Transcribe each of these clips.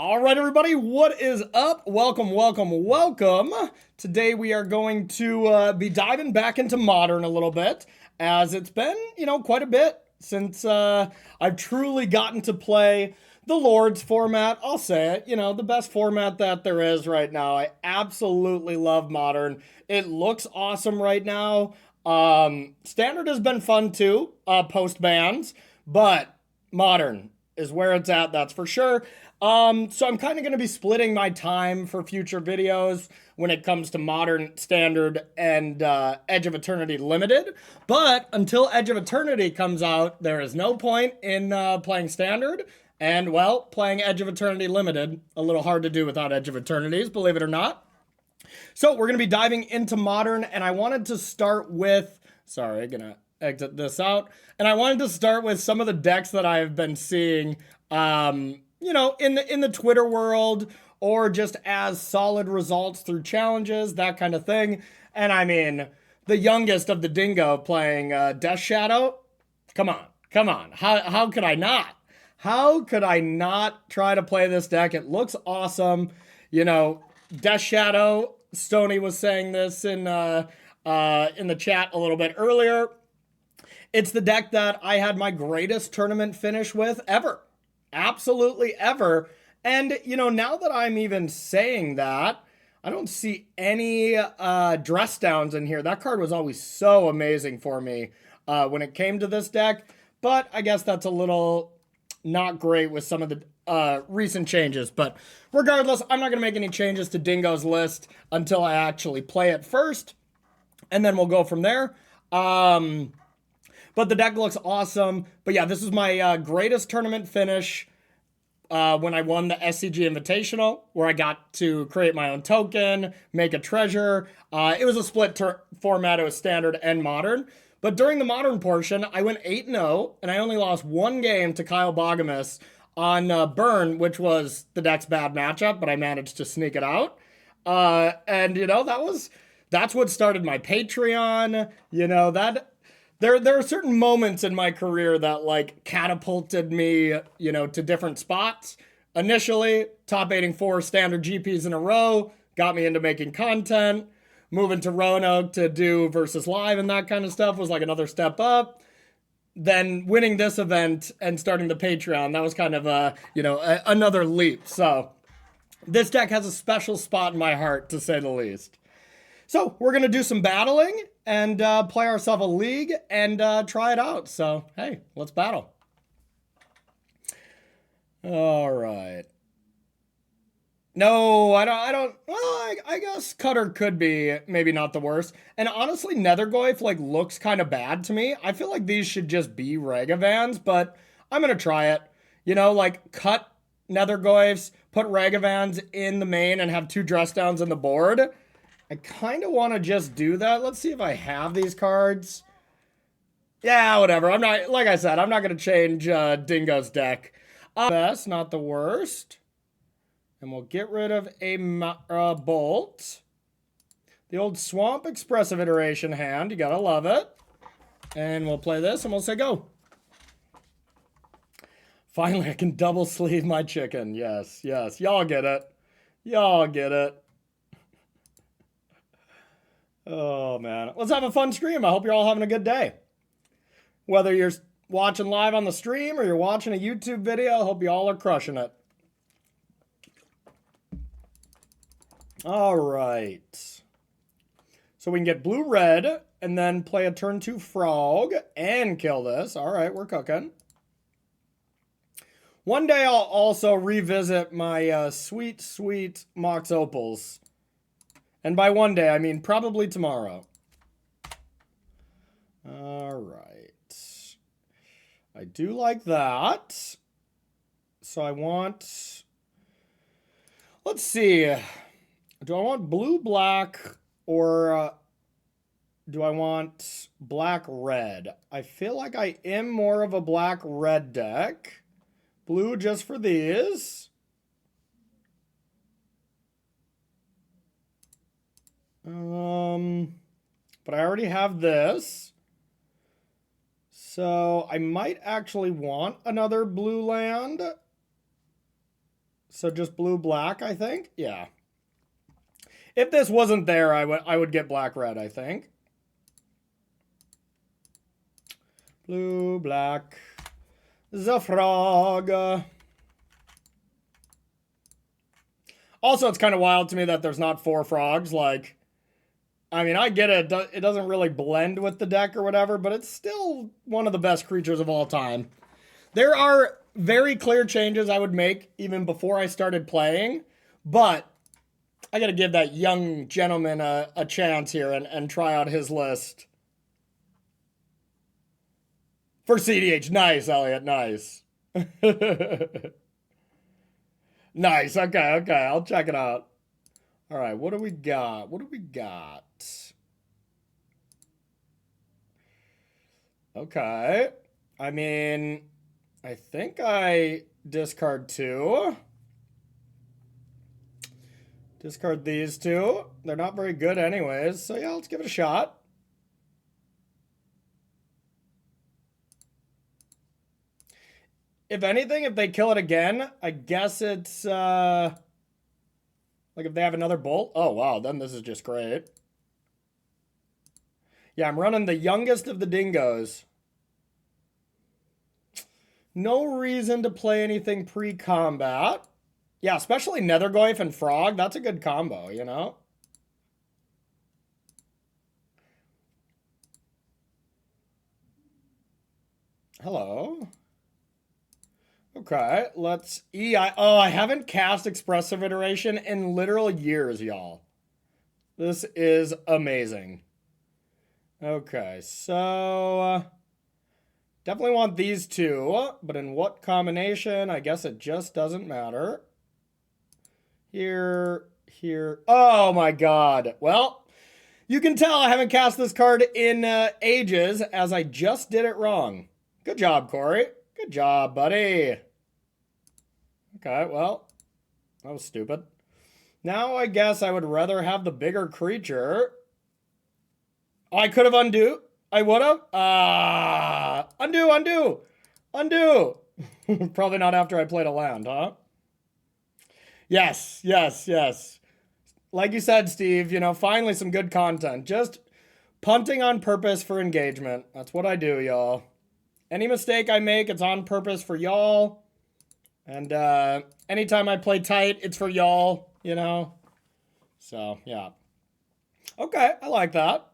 All right, everybody, what is up? Welcome, welcome, welcome. Today we are going to be diving back into Modern a little bit, as it's been, quite a bit since I've truly gotten to play the Lords format. I'll say it, the best format that there is right now. I absolutely love Modern. It looks awesome right now. Standard has been fun too, post bans, but Modern is where it's at, that's for sure. So I'm kind of going to be splitting my time for future videos when it comes to Modern, Standard, and Edge of Eternity Limited. But until Edge of Eternity comes out, there is no point in playing Standard. And, well, playing Edge of Eternity Limited. A little hard to do without Edge of Eternities, believe it or not. So we're going to be diving into Modern, and I wanted to start with... Sorry, I'm going to exit this out. And I wanted to start with some of the decks that I've been seeing... in the Twitter world, or just as solid results through challenges, that kind of thing. And I mean, the youngest of the Dingo playing Death Shadow. Come on. How could I not? How could I not try to play this deck? It looks awesome. Death Shadow. Stoney was saying this in the chat a little bit earlier. It's the deck that I had my greatest tournament finish with ever. Absolutely ever. And, now that I'm even saying that, I don't see any dress downs in here. That card was always so amazing for me when it came to this deck. But I guess that's a little not great with some of the recent changes. But regardless, I'm not going to make any changes to Dingo's list until I actually play it first. And then we'll go from there. But the deck looks awesome. But yeah, this is my greatest tournament finish when I won the SCG Invitational, where I got to create my own token, make a treasure. It was a split format. It was Standard and Modern. But during the Modern portion, I went 8-0, and I only lost one game to Kyle Bogamus on Burn, which was the deck's bad matchup, but I managed to sneak it out. And, that's what started my Patreon. There are certain moments in my career that catapulted me, to different spots. Initially, top 84 Standard GPs in a row got me into making content. Moving to Roanoke to do versus live and that kind of stuff was like another step up. Then winning this event and starting the Patreon, that was kind of another leap. So this deck has a special spot in my heart, to say the least. So we're going to do some battling and play ourselves a league and try it out. So, hey, let's battle. All right. No, I don't. Well, I guess Cutter could be maybe not the worst. And honestly, Nethergoyf looks kind of bad to me. I feel like these should just be Ragavans, but I'm going to try it. Cut Nethergoyfs, put Ragavans in the main and have 2 dress downs in the board. I kind of want to just do that. Let's see if I have these cards. Yeah, whatever. I'm not, like I said, I'm not going to change Dingo's deck. Best, not the worst. And we'll get rid of a Bolt. The old Swamp Expressive Iteration hand. You got to love it. And we'll play this and we'll say go. Finally, I can double sleeve my chicken. Yes. Y'all get it. Y'all get it. Oh, man. Let's have a fun stream. I hope you're all having a good day. Whether you're watching live on the stream or you're watching a YouTube video, I hope you all are crushing it. All right. So we can get blue-red and then play a turn 2 frog and kill this. All right, we're cooking. One day I'll also revisit my sweet, sweet Mox Opals. And by one day, I mean probably tomorrow. All right. I do like that. So I want... Let's see. Do I want blue, black, or do I want black, red? I feel like I am more of a black, red deck. Blue just for these. But I already have this. So I might actually want another blue land. So just blue-black, I think? Yeah. If this wasn't there, I would get black-red, I think. Blue-black. The frog. Also, it's kind of wild to me that there's not 4 frogs. Like, I mean, I get it. It doesn't really blend with the deck or whatever, but it's still one of the best creatures of all time. There are very clear changes I would make even before I started playing, but I got to give that young gentleman a chance here and try out his list. For CDH. Nice, Elliot. Nice. Nice. Okay, okay. I'll check it out. All right, what do we got? What do we got? Okay. I mean, I think I discard 2. Discard these 2. They're not very good anyways, so yeah, let's give it a shot. If anything, if they kill it again, I guess it's, like if they have another bolt. Oh, wow, then this is just great. Yeah, I'm running the youngest of the dingoes. No reason to play anything pre-combat. Yeah, especially Nethergoyf and Frog. That's a good combo, you know? Hello. Okay, let's... Oh, I haven't cast Expressive Iteration in literal years, y'all. This is amazing. Okay, so... definitely want these 2, but in what combination? I guess it just doesn't matter. Here, here. Oh my god. Well, you can tell I haven't cast this card in ages, as I just did it wrong. Good job, Corey. Good job, buddy. Okay, well, that was stupid. Now I guess I would rather have the bigger creature. Oh, I could have undo. I would have. Undo, undo, undo. Probably not after I played a land, huh? Yes, yes, yes. Like you said, Steve, you know, finally some good content. Just punting on purpose for engagement. That's what I do, y'all. Any mistake I make, it's on purpose for y'all. And anytime I play tight, it's for y'all, you know? So, yeah. Okay, I like that.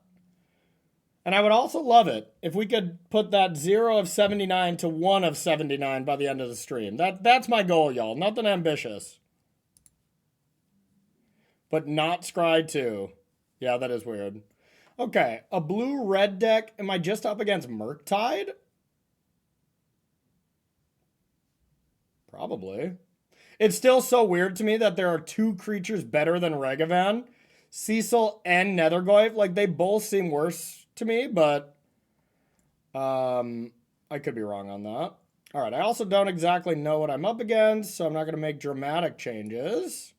And I would also love it if we could put that 0 of 79 to 1 of 79 by the end of the stream. That's my goal, y'all. Nothing ambitious. But not Scry 2. Yeah, that is weird. Okay, a blue-red deck. Am I just up against Murktide? Probably. It's still so weird to me that there are 2 creatures better than Regavan. Cecil and Nethergoyf. Like, they both seem worse to me, but I could be wrong on that. All right, I also don't exactly know what I'm up against, so I'm not going to make dramatic changes.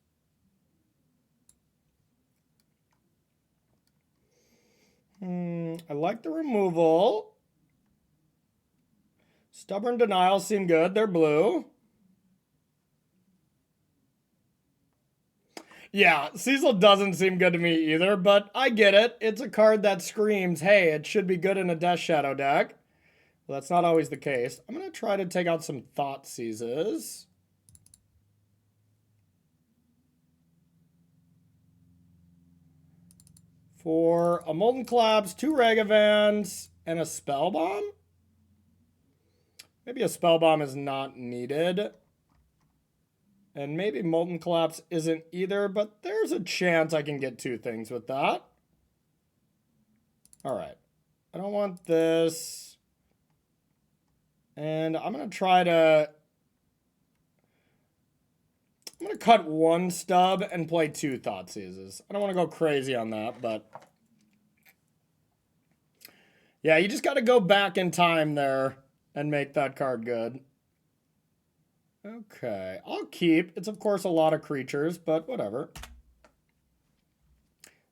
I like the removal. Stubborn Denial seem good. They're blue. Yeah, Cecil doesn't seem good to me either, but I get it. It's a card that screams, hey, it should be good in a Death Shadow deck. Well, that's not always the case. I'm going to try to take out some Thought Seizes. For a Molten Collapse, 2 Regavans, and a Spell Bomb? Maybe a Spell Bomb is not needed. And maybe Molten Collapse isn't either, but there's a chance I can get 2 things with that. All right. I don't want this. And I'm going to try to... I'm going to cut 1 stub and play 2 Thought Seizes. I don't want to go crazy on that, but... yeah, you just got to go back in time there and make that card good. Okay, I'll keep. It's, of course, a lot of creatures, but whatever.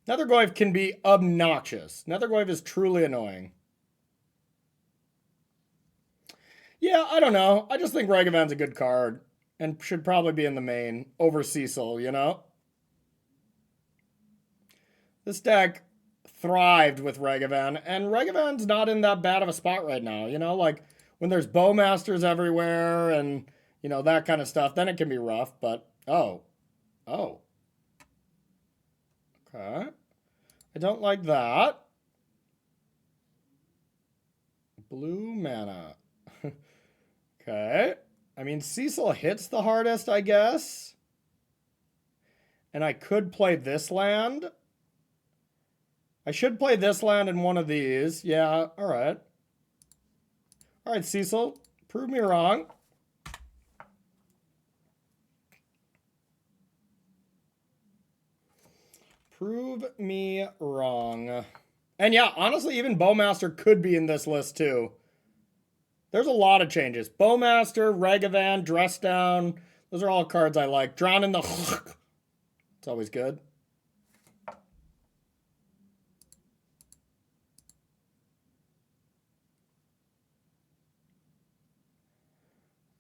Nethergoyf can be obnoxious. Nethergoyf is truly annoying. Yeah, I don't know. I just think Regavan's a good card. and should probably be in the main over Cecil, you know? This deck thrived with Regavan, and Regavan's not in that bad of a spot right now, you know? Like, when there's Bowmasters everywhere and, you know, that kind of stuff, then it can be rough, but, oh. Oh. Okay. I don't like that. Blue mana. Okay. I mean, Cecil hits the hardest, I guess. And I could play this land. I should play this land in one of these. Yeah, all right. All right, Cecil. Prove me wrong. Prove me wrong. And yeah, honestly, even Bowmaster could be in this list too. There's a lot of changes. Bowmaster, Regavan, Dress Down. Those are all cards I like. Drown in the... It's always good.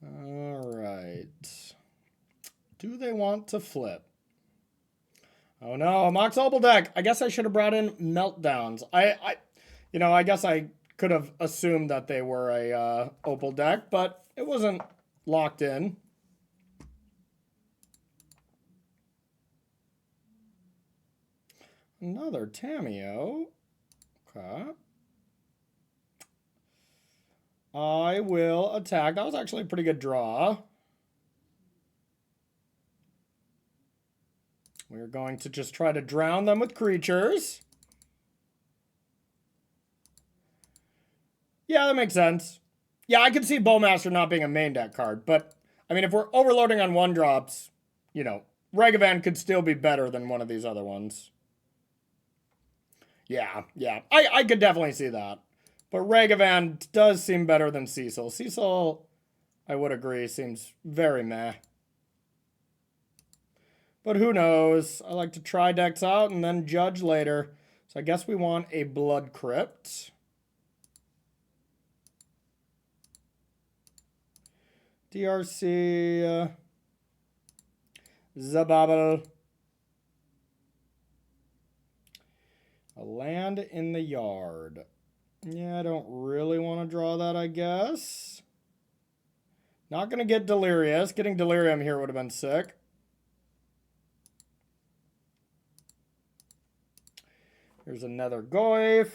All right. Do they want to flip? Oh no, a Mox Opal deck. I guess I should have brought in Meltdowns. I guess I could have assumed that they were a Opal deck, but it wasn't locked in. Another Tameo. Okay. I will attack. That was actually a pretty good draw. We're going to just try to drown them with creatures. Yeah, that makes sense. Yeah, I could see Bowmaster not being a main deck card, but I mean, if we're overloading on 1-drops, you know, Regavan could still be better than one of these other ones. Yeah. I could definitely see that. But Regavan does seem better than Cecil. Cecil, I would agree, seems very meh. But who knows? I like to try decks out and then judge later. So I guess we want a Blood Crypt. DRC. Zababble. A land in the yard. Yeah, I don't really want to draw that, I guess. Not going to get Delirious. Getting Delirium here would have been sick. Here's another Goyf.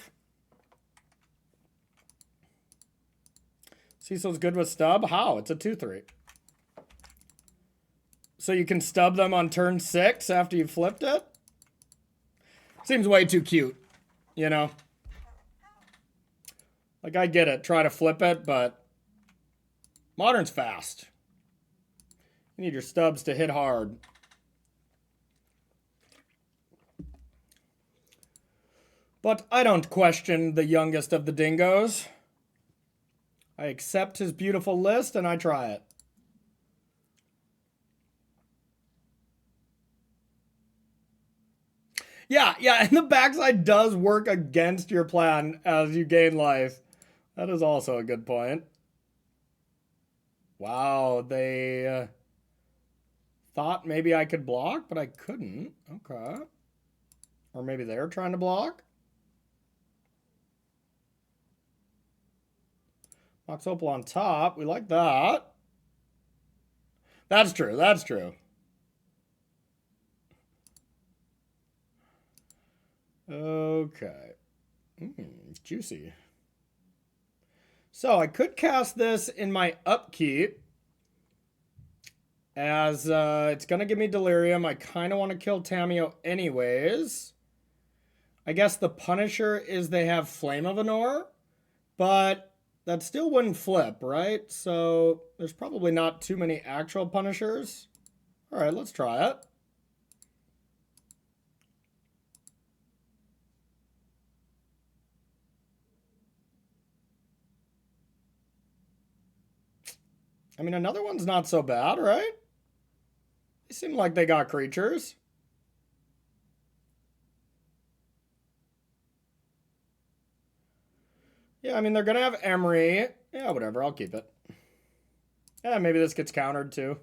Cecil's good with stub? How? It's a 2/3. So you can stub them on turn 6 after you flipped it? Seems way too cute, you know? Like, I get it. Try to flip it, but Modern's fast. You need your stubs to hit hard. But I don't question the youngest of the dingoes. I accept his beautiful list and I try it. Yeah, and the backside does work against your plan as you gain life. That is also a good point. Wow, they thought maybe I could block, but I couldn't. Okay. Or maybe they're trying to block. Mox Opal on top. We like that. That's true. That's true. Okay. Juicy. So I could cast this in my upkeep as it's going to give me Delirium. I kind of want to kill Tameo anyways. I guess the Punisher is they have Flame of Anor, but that still wouldn't flip, right? So there's probably not too many actual Punishers. All right, let's try it. I mean, another one's not so bad, right? They seem like they got creatures. Yeah, I mean, they're going to have Emery. Yeah, whatever. I'll keep it. Yeah, maybe this gets countered too.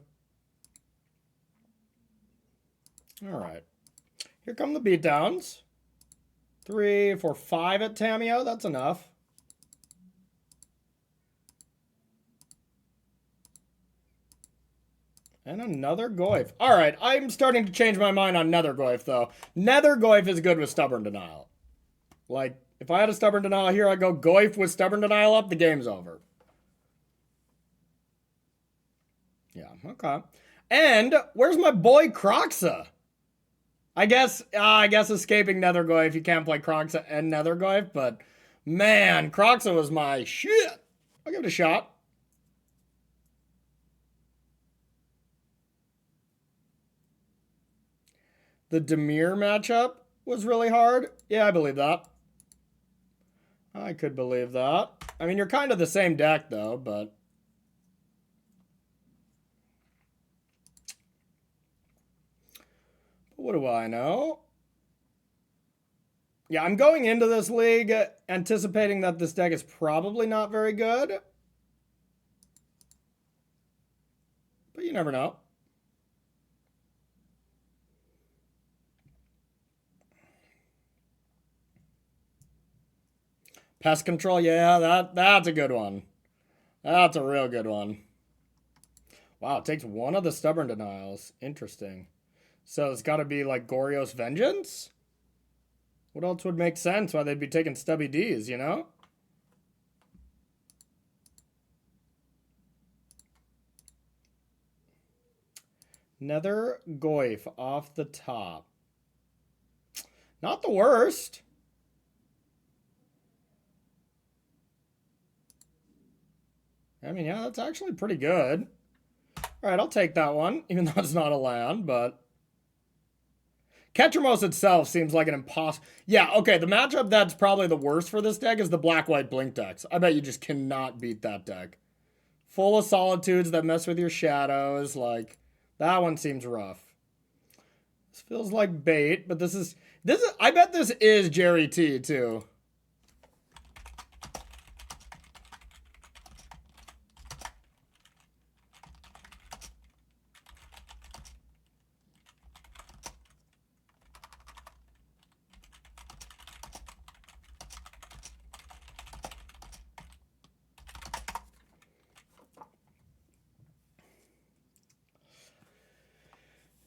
All right. Here come the beatdowns. 3, 4, 5 at Tameo. That's enough. And another Goyf. All right, I'm starting to change my mind on Nether Goyf, though. Nether Goyf is good with Stubborn Denial. Like, if I had a Stubborn Denial here, I'd go Goyf with Stubborn Denial up, the game's over. Yeah, okay. And where's my boy Croxa? I guess escaping Nether Goyf, you can't play Croxa and Nether Goyf, but man, Croxa was my shit. I'll give it a shot. The Demir matchup was really hard. Yeah, I believe that. I could believe that. I mean, you're kind of the same deck, though, but... what do I know? Yeah, I'm going into this league anticipating that this deck is probably not very good. But you never know. Pest control, yeah, that's a good one. That's a real good one. Wow, it takes one of the Stubborn Denials. Interesting. So it's got to be like Goryo's Vengeance? What else would make sense why they'd be taking Stubby D's, you know? Nether Goyf off the top. Not the worst. I mean, yeah, that's actually pretty good. All right, I'll take that one, even though it's not a land, but... Ketramos itself seems like an impossible... Yeah, okay, the matchup that's probably the worst for this deck is the black-white blink decks. I bet you just cannot beat that deck. Full of solitudes that mess with your shadows, like... That one seems rough. This feels like bait, but this is... I bet this is Jerry T, too.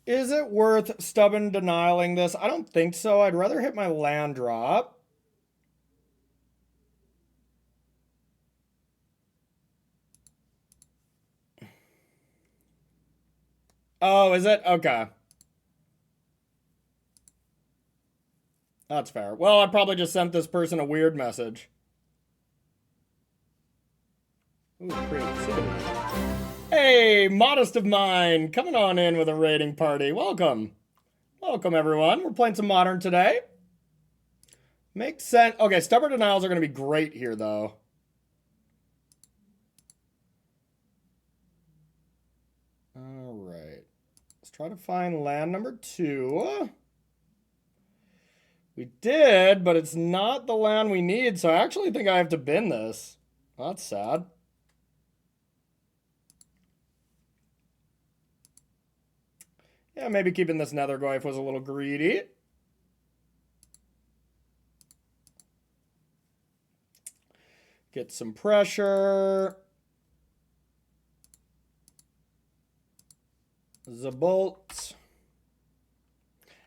Is it worth Stubborn Denialing this? I don't think so. I'd rather hit my land drop. Oh, is it? Okay. That's fair. Well, I probably just sent this person a weird message. Ooh, creativity. Hey, Modest of Mine, coming on in with a raiding party. Welcome. Welcome, everyone. We're playing some Modern today. Makes sense. Okay, Stubborn Denials are going to be great here, though. All right. Let's try to find land number 2. We did, but it's not the land we need, so I actually think I have to bin this. That's sad. Yeah, maybe keeping this Nether Goyf was a little greedy. Get some pressure. Zabolt.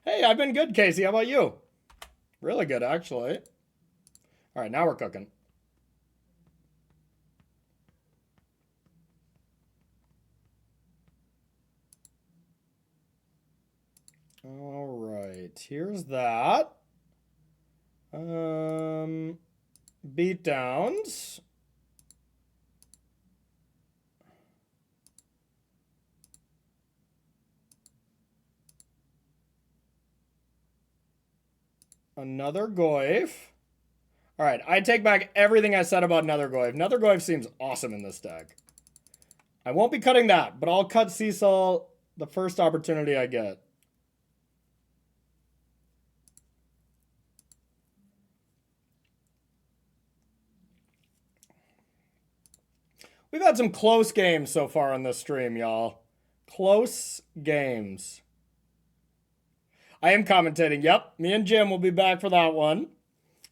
Hey, I've been good, Casey. How about you? Really good, actually. All right, now we're cooking. All right, here's that. Beatdowns. Another Goyf. All right, I take back everything I said about Nether Goyf. Nether Goyf seems awesome in this deck. I won't be cutting that, but I'll cut Cecil the first opportunity I get. We've had some close games so far on this stream, y'all. Close games. I am commentating. Yep, me and Jim will be back for that one.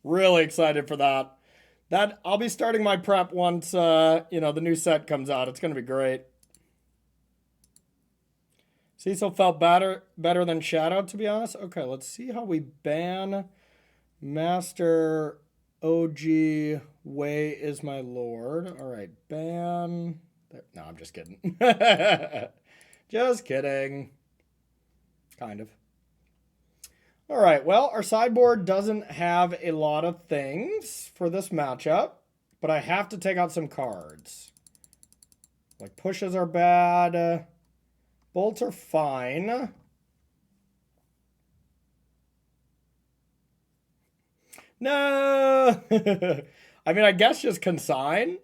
Really excited for that. I'll be starting my prep once the new set comes out. It's gonna be great. Cecil felt better than Shadow, to be honest. Okay, let's see how we ban Master OG Way is my lord. All right, ban. No, I'm just kidding. Just kidding. Kind of. All right, well, our sideboard doesn't have a lot of things for this matchup, but I have to take out some cards. Like pushes are bad. Bolts are fine. No! I mean, I guess just consign.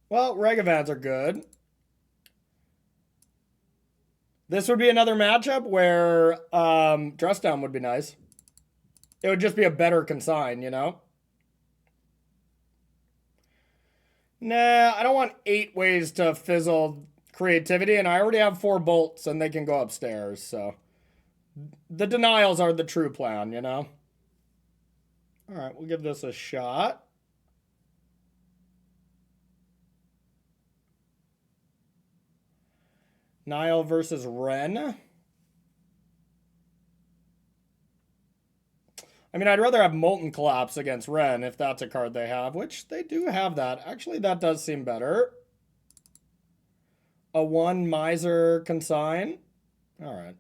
Well, Regavans are good. This would be another matchup where Dress Down would be nice. It would just be a better consign, you know? Nah, I don't want 8 ways to fizzle creativity, and I already have 4 bolts, and they can go upstairs, so... The denials are the true plan, you know? Alright, we'll give this a shot. Nile versus Ren. I mean, I'd rather have Molten Collapse against Ren if that's a card they have, which they do have that. Actually, that does seem better. A 1 Miser Consign. Alright.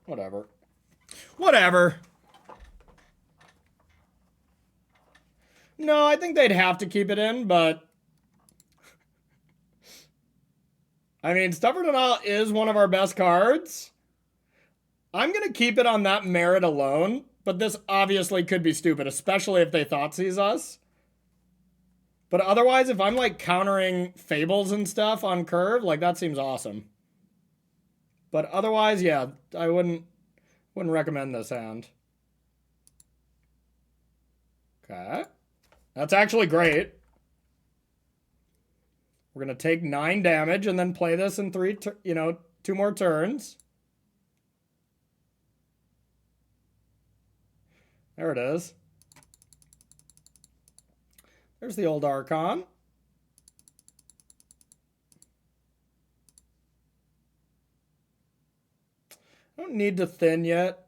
Whatever. Whatever. No, I think they'd have to keep it in, but... I mean, Stubborn Denial is one of our best cards. I'm going to keep it on that merit alone, but this obviously could be stupid, especially if they Thoughtseize us. But otherwise, if I'm like countering Fables and stuff on curve, like that seems awesome. But otherwise, yeah, I wouldn't recommend this hand. Okay. That's actually great. We're going to take 9 damage and then play this in 2 more turns. There it is. There's the old Archon. I don't need to thin yet.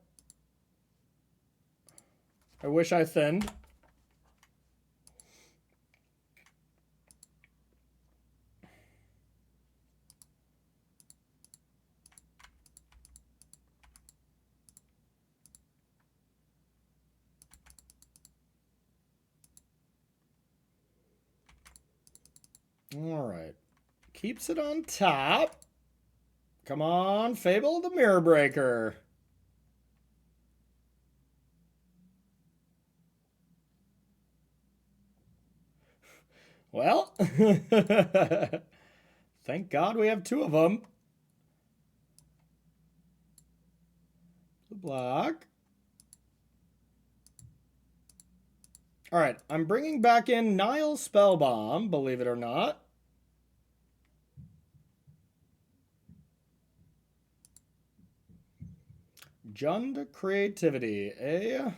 I wish I thinned. All right. Keeps it on top. Come on, Fable the Mirror Breaker. Well, thank God we have 2 of them. The block. All right, I'm bringing back in Nile Spellbomb, believe it or not. Jund Creativity, eh?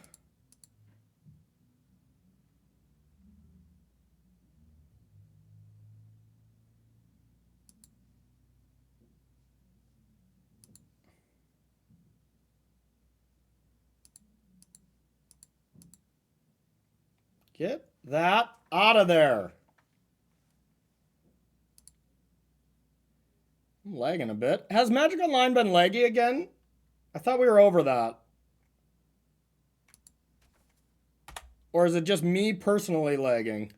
Get that out of there. I'm lagging a bit. Has Magic Online been laggy again? I thought we were over that. Or is it just me personally lagging?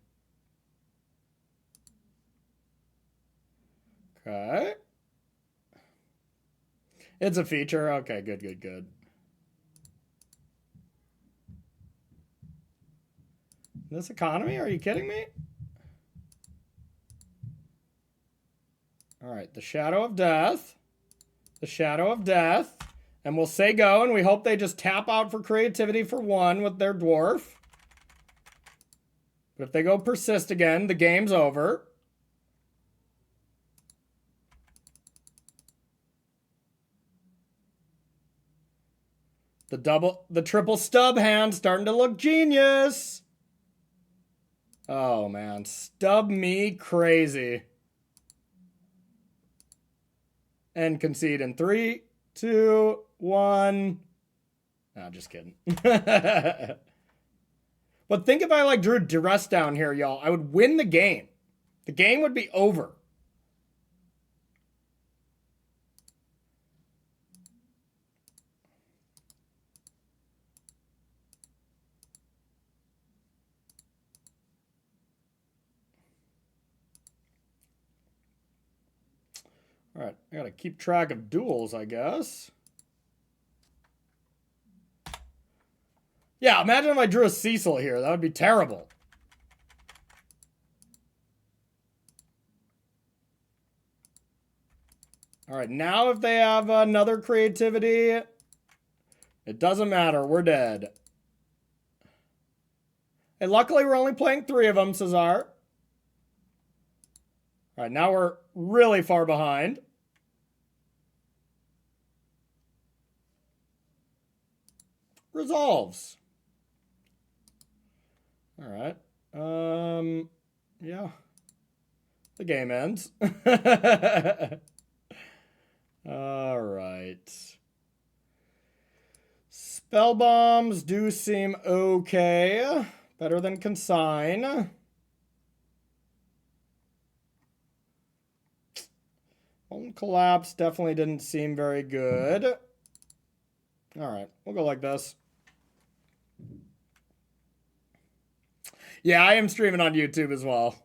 Okay. It's a feature. Okay, good, good, good. This economy? Are you kidding me? All right, the Shadow of Death. The Shadow of Death. And we'll say go, and we hope they just tap out for creativity for 1 with their dwarf. But if they go persist again, the game's over. the triple stub hand starting to look genius. Oh man, stub me crazy. And concede in 3, 2, 1. No, just kidding. But think if I like drew duress down here, y'all, I would win the game. The game would be over. All right, I gotta keep track of duels, I guess. Yeah, imagine if I drew a Cecil here. That would be terrible. All right, now if they have another creativity, it doesn't matter. We're dead. And luckily, we're only playing 3 of them, Cesar. All right, now we're really far behind. Resolves. All right. Yeah. The game ends. All right. Spell bombs do seem okay. Better than consign. Home collapse definitely didn't seem very good. All right, we'll go like this. Yeah, I am streaming on YouTube as well.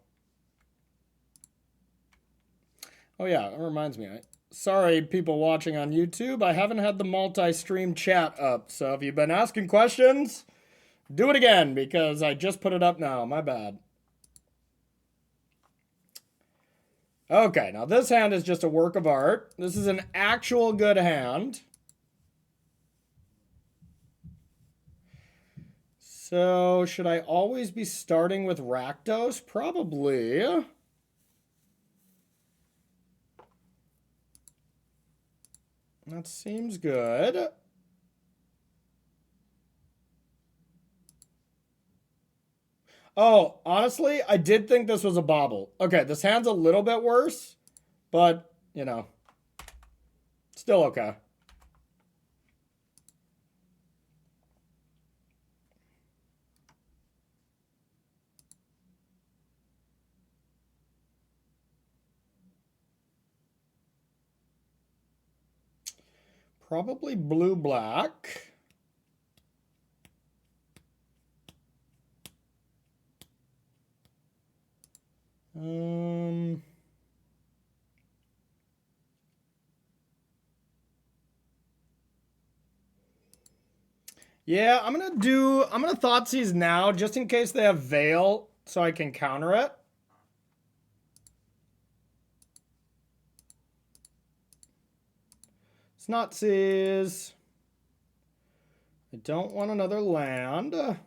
Oh yeah, it reminds me. Sorry, people watching on YouTube. I haven't had the multi-stream chat up. So if you've been asking questions, do it again because I just put it up now. My bad. Okay, now this hand is just a work of art. This is an actual good hand. So should I always be starting with Rakdos? Probably. That seems good. Oh, honestly, I did think this was a bobble. Okay, this hand's a little bit worse, but, you know, still okay. Probably blue-black. Yeah, I'm gonna Thoughtseize now just in case they have Veil so I can counter it. It's Nazis. I don't want another land. All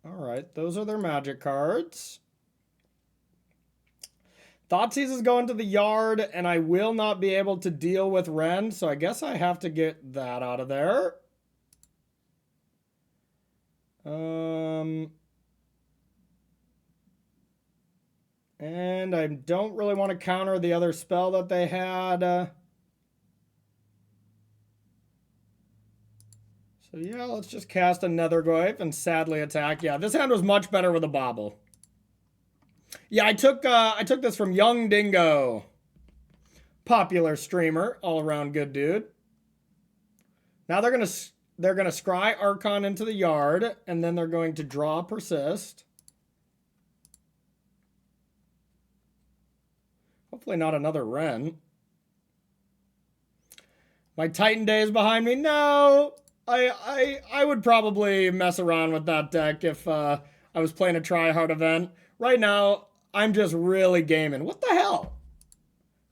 right, those are their magic cards. Thoughtseize is going to the yard, and I will not be able to deal with Ren, so I guess I have to get that out of there. And I don't really want to counter the other spell that they had. So yeah, let's just cast a Nethergoyf and sadly attack. Yeah, this hand was much better with a bobble. Yeah, I took this from Young Dingo. Popular streamer, all around good dude. Now they're gonna scry Archon into the yard, and then they're going to draw persist. Hopefully not another Ren. My Titan Day is behind me. No, I would probably mess around with that deck if I was playing a try-hard event. Right now, I'm just really gaming. What the hell?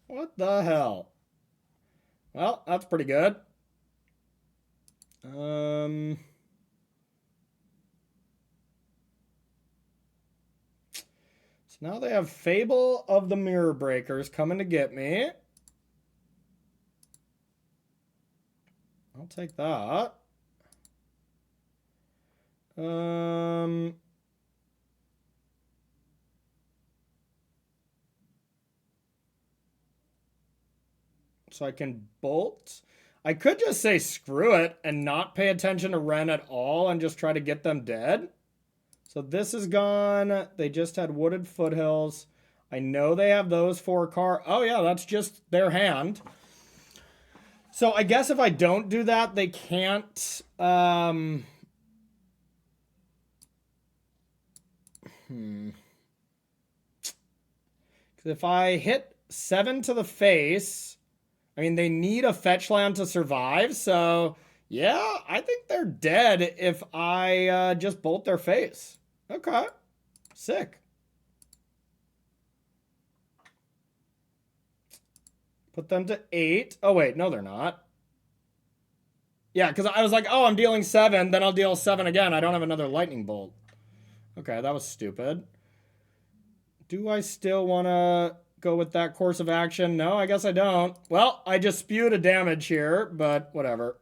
What the hell? Well, that's pretty good. So now they have Fable of the Mirror Breakers coming to get me. I'll take that. So I can bolt. I could just say screw it and not pay attention to Ren at all and just try to get them dead. So this is gone. They just had Wooded Foothills. I know they have those 4 cards. Oh yeah, that's just their hand. So I guess if I don't do that, they can't... If I hit 7 to the face... I mean, they need a fetch land to survive, so yeah, I think they're dead if I just bolt their face. Okay, sick. Put them to 8. Oh, wait, no, they're not. Yeah, because I was like, oh, I'm dealing 7, then I'll deal 7 again. I don't have another lightning bolt. Okay, that was stupid. Do I still want to... go with that course of action? No, I guess I don't. Well, I just spewed a damage here, but whatever.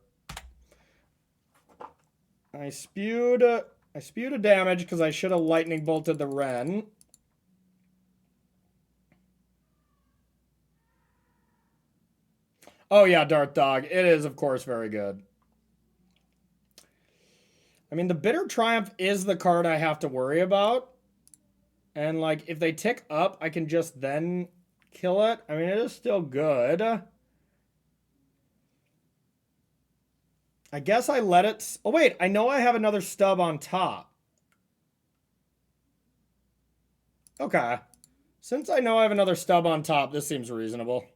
I spewed a damage because I should have lightning bolted the Ren. Oh yeah, Darth Dog. It is, of course, very good. I mean, the Bitter Triumph is the card I have to worry about. And, like, if they tick up, I can just then kill it. I mean, it is still good. I guess I let it... Oh, wait. I know I have another stub on top. Okay. Since I know I have another stub on top, this seems reasonable.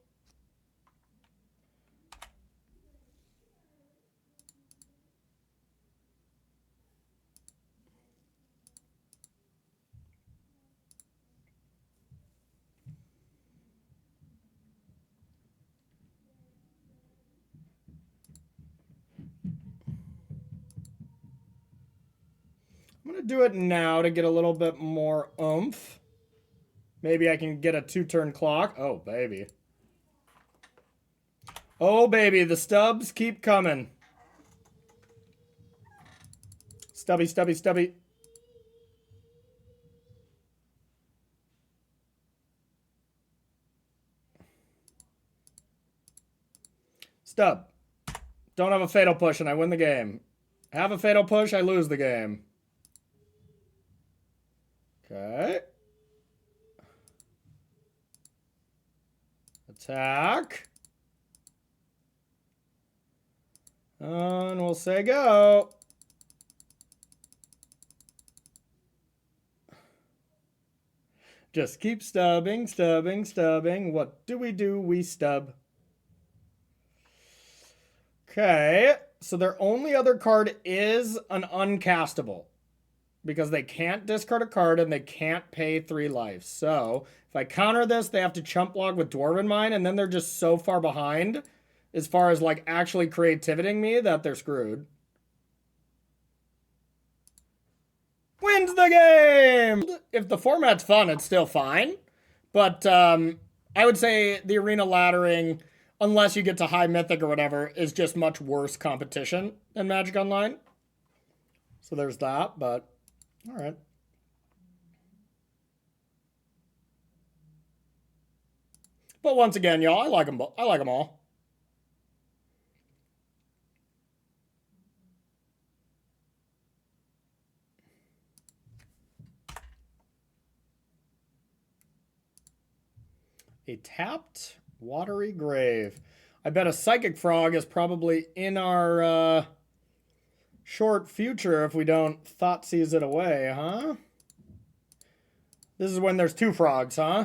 I'm going to do it now to get a little bit more oomph. Maybe I can get a 2-turn clock. Oh, baby. Oh, baby. The stubs keep coming. Stubby, stubby, stubby. Stub. Don't have a fatal push and I win the game. Have a fatal push, I lose the game. Okay. Attack. And we'll say go. Just keep stubbing, stubbing, stubbing. What do? We stub. Okay. So their only other card is an uncastable. Because they can't discard a card and they can't pay 3 life. So if I counter this, they have to chump block with Dwarven Mine, and then they're just so far behind as far as like actually creativitying me that they're screwed. Wins the game! If the format's fun, it's still fine. But I would say the arena laddering, unless you get to high mythic or whatever, is just much worse competition than Magic Online. So there's that, but... all right. But once again, y'all, I like them all. A tapped watery grave. I bet a Psychic Frog is probably in our short future if we don't Thoughtseize it away, huh? This is when there's 2 frogs, huh?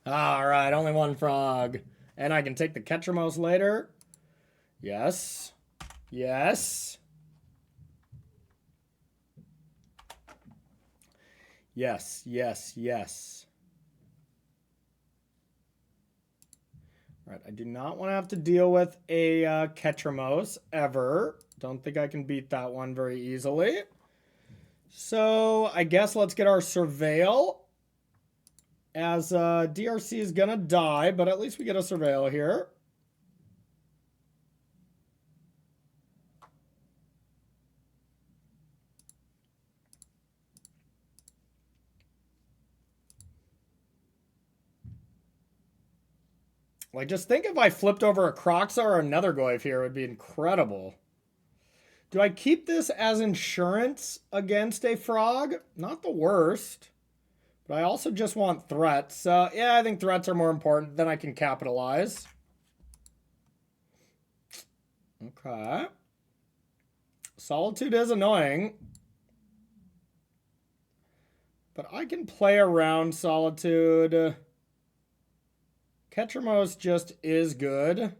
All right, only 1 frog. And I can take the Ketramos later. Yes. Yes. Yes, yes, yes. All right, I do not want to have to deal with a Ketramos ever. Don't think I can beat that one very easily. So I guess let's get our Surveil. As DRC is going to die, but at least we get a Surveil here. Like, just think if I flipped over a Croxa or another Goyf here, it would be incredible. Do I keep this as insurance against a frog? Not the worst. But I also just want threats. So, yeah, I think threats are more important. Then I can capitalize. Okay. Solitude is annoying. But I can play around Solitude. Ketramos just is good.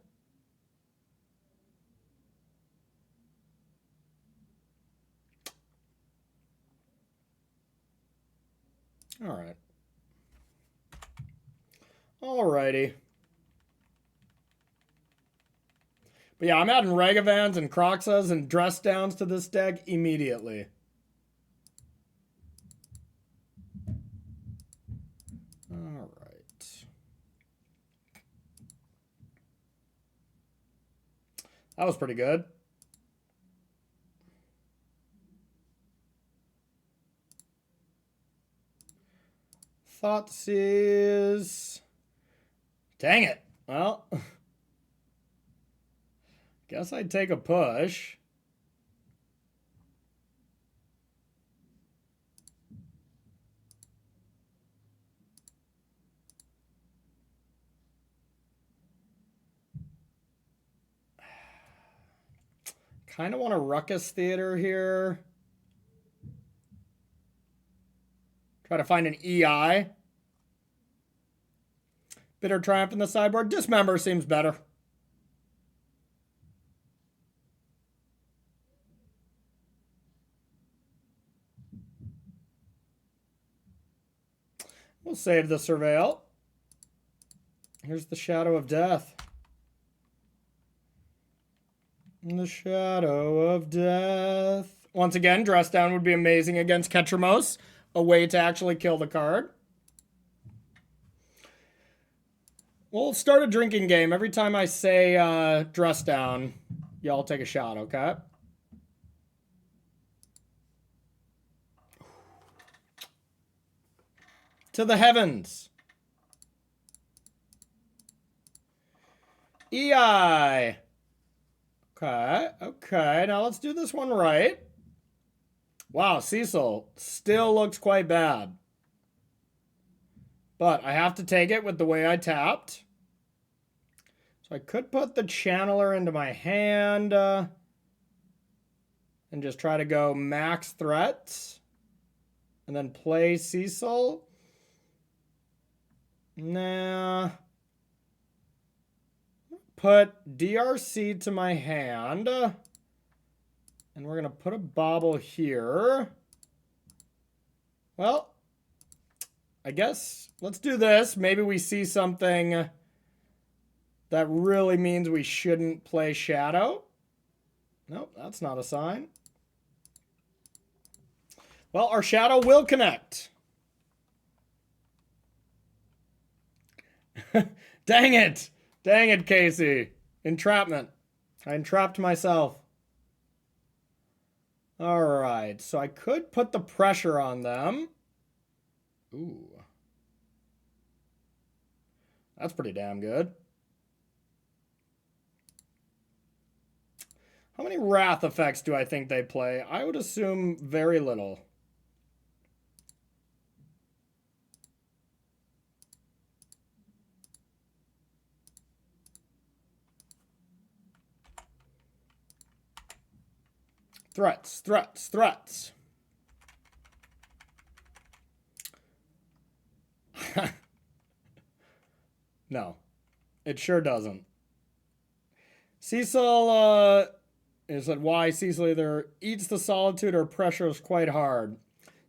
All right. Alrighty. But yeah, I'm adding Regavans and Croxas and Dress Downs to this deck immediately. All right. That was pretty good. Thoughtseize. Dang it. Well, guess I'd take a push. Kind of want a Ruckus Theater here. Try to find an EI. Bitter Triumph in the sideboard. Dismember seems better. We'll save the Surveil. Here's the Shadow of Death. The Shadow of Death. Once again, Dress Down would be amazing against Ketramos. A way to actually kill the card. We'll start a drinking game. Every time I say Dress Down, y'all take a shot, okay? To the heavens. EI. Okay. Now let's do this one right. Wow, Cecil still looks quite bad. But I have to take it with the way I tapped. So I could put the Channeler into my hand and just try to go max threats. And then play Cecil. Nah. Put DRC to my hand. And we're going to put a bauble here. Well, I guess let's do this. Maybe we see something that really means we shouldn't play Shadow. Nope, that's not a sign. Well, our Shadow will connect. Dang it. Dang it, Casey. Entrapment. I entrapped myself. All right, so I could put the pressure on them. Ooh. That's pretty damn good. How many Wrath effects do I think they play? I would assume very little. Threats. No, it sure doesn't. Cecil is that why Cecil either eats the Solitude or pressures quite hard.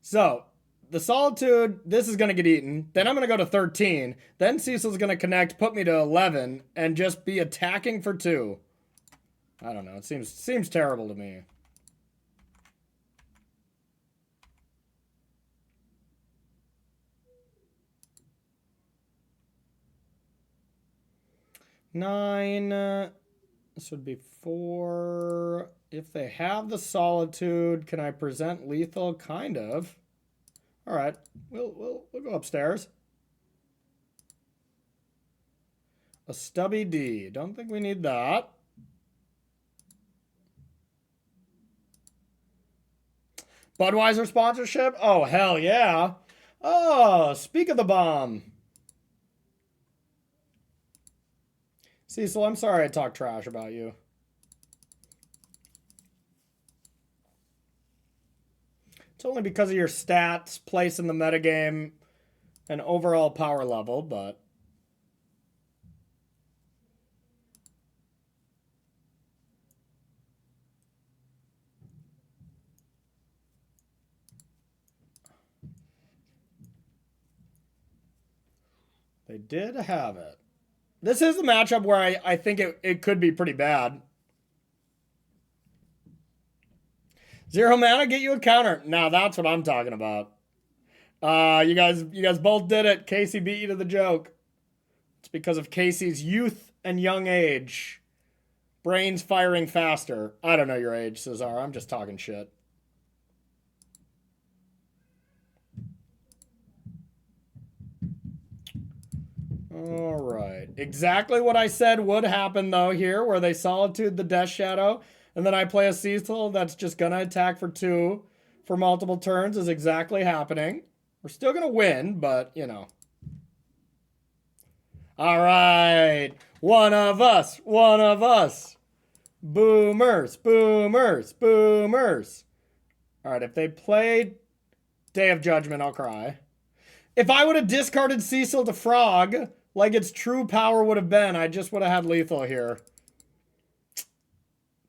So the Solitude, this is going to get eaten. Then I'm going to go to 13. Then Cecil's going to connect, put me to 11, and just be attacking for 2. I don't know. It seems terrible to me. Nine. This would be 4. If they have the Solitude, can I present lethal? Kind of. All right, we'll go upstairs. A stubby D. Don't think we need that. Budweiser sponsorship? Oh, hell yeah. Oh, speak of the bomb. Cecil, I'm sorry I talked trash about you. It's only because of your stats, place in the metagame, and overall power level, but... They did have it. This is a matchup where I think it could be pretty bad. 0 mana, get you a counter. Now that's what I'm talking about. You guys both did it. Casey beat you to the joke. It's because of Casey's youth and young age. Brains firing faster. I don't know your age, Cesar. I'm just talking shit. All right. Exactly what I said would happen, though, here, where they Solitude the Death Shadow, and then I play a Cecil that's just going to attack for 2 for multiple turns is exactly happening. We're still going to win, but, you know. All right. One of us. One of us. Boomers. Boomers. Boomers. All right. If they played Day of Judgment, I'll cry. If I would have discarded Cecil to Frog, like its true power would have been, I just would have had lethal here.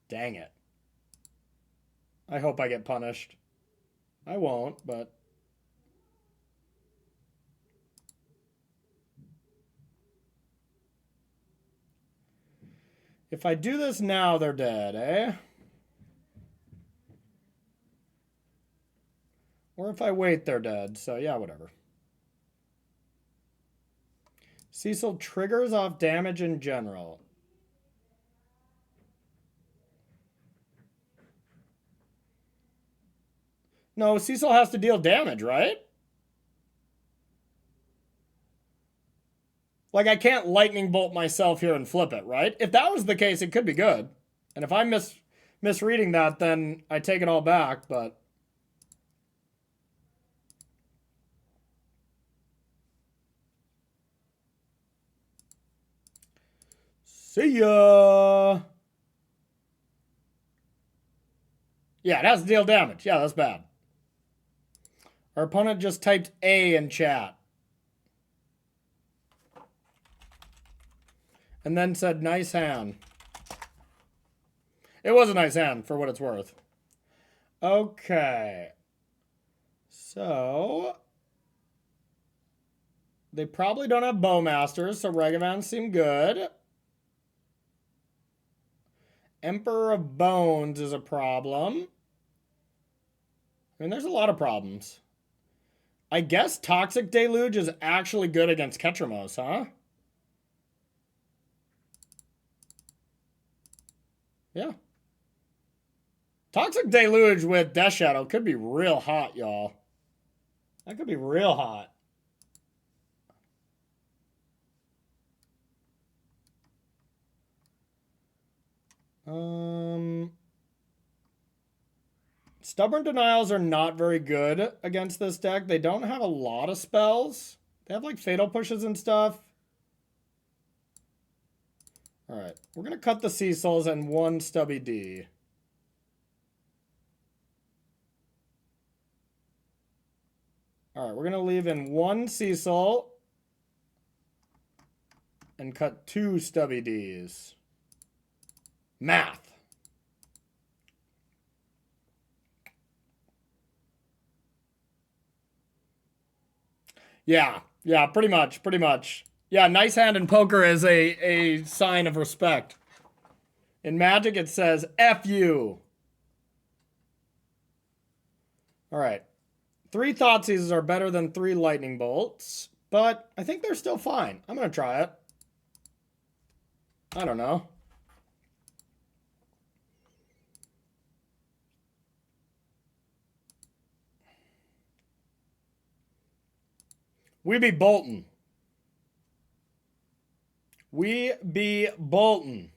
Dang it. I hope I get punished. I won't, but... If I do this now, they're dead, eh? Or if I wait, they're dead. So, yeah, whatever. Cecil triggers off damage in general. No, Cecil has to deal damage, right? Like, I can't lightning bolt myself here and flip it, right? If that was the case, it could be good. And if I'm misreading that, then I take it all back, but... See ya! Yeah, it has to deal damage. Yeah, that's bad. Our opponent just typed A in chat. And then said, nice hand. It was a nice hand, for what it's worth. Okay. So... They probably don't have Bowmasters, so Regavans seem good. Emperor of Bones is a problem. I mean, there's a lot of problems. I guess Toxic Deluge is actually good against Ketramos, huh? Yeah. Toxic Deluge with Death Shadow could be real hot, y'all. That could be real hot. Stubborn Denials are not very good against this deck. They don't have a lot of spells. They have like Fatal Pushes and stuff. Alright, we're going to cut the Cecils and 1 Stubby D. Alright, we're going to leave in 1 Cecil and cut 2 Stubby Ds. Math. Yeah, pretty much. Yeah, nice hand in poker is a sign of respect. In Magic, it says, F you. All right. 3 Thoughtseizes are better than 3 Lightning Bolts, but I think they're still fine. I'm going to try it. I don't know. We be Bolton. We be Bolton.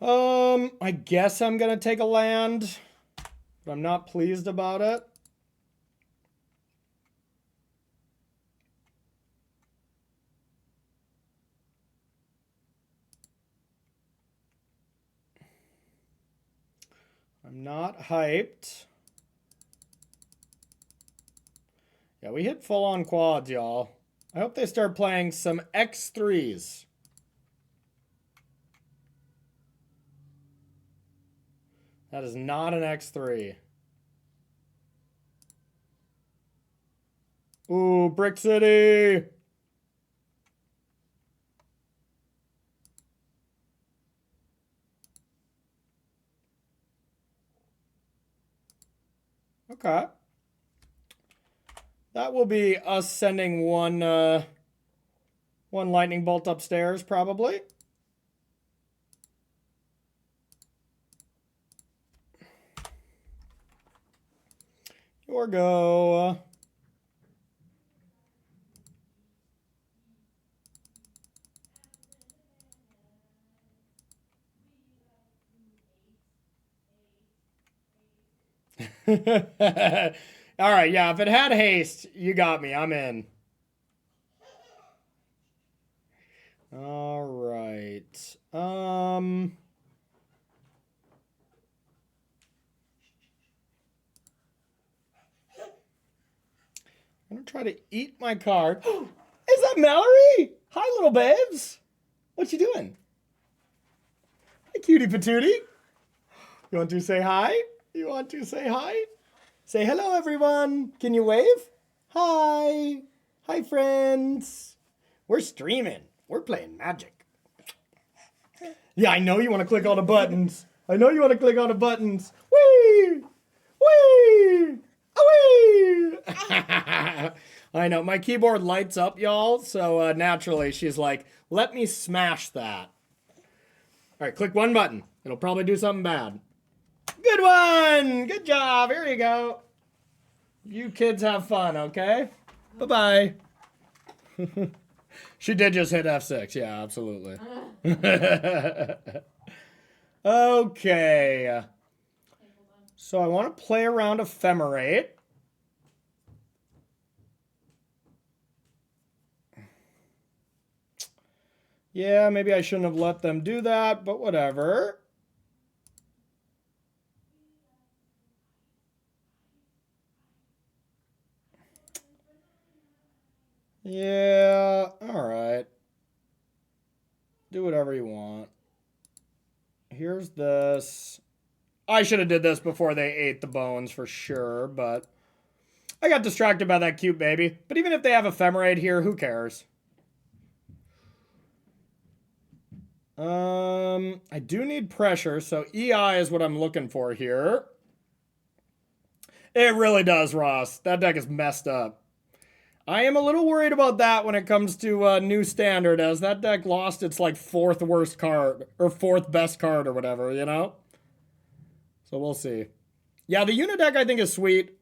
I guess I'm gonna take a land, but I'm not pleased about it. I'm not hyped. Yeah, we hit full on quads, y'all. I hope they start playing some X3s. That is not an X3. Ooh, Brick City. Okay. That will be us sending one lightning bolt upstairs, probably. Your go. All right, yeah, if it had haste, you got me. I'm in. All right. I'm gonna try to eat my card. Is that Mallory? Hi, little babes. What you doing? Hi, cutie patootie. You want to say hi? You want to say hi? Say hello, everyone. Can you wave? Hi. Hi, friends. We're streaming. We're playing Magic. Yeah, I know you want to click all the buttons. I know you want to click all the buttons. Whee! Whee! Whee! I know. My keyboard lights up, y'all. So naturally, she's like, let me smash that. All right, click one button. It'll probably do something bad. Good one. Good job. Here you go. You kids have fun, okay? Bye-bye. She did just hit F6. Yeah, absolutely. Okay. So I want to play around Ephemerate. Yeah, maybe I shouldn't have let them do that, but whatever. Yeah, all right. Do whatever you want. Here's this. I should have did this before they ate the bones for sure, but I got distracted by that cute baby. But even if they have Ephemerate here, who cares? I do need pressure, so EI is what I'm looking for here. It really does, Ross. That deck is messed up. I am a little worried about that when it comes to new standard, as that deck lost its like fourth worst card or fourth best card or whatever, you know. So we'll see. Yeah, the unit deck I think is sweet.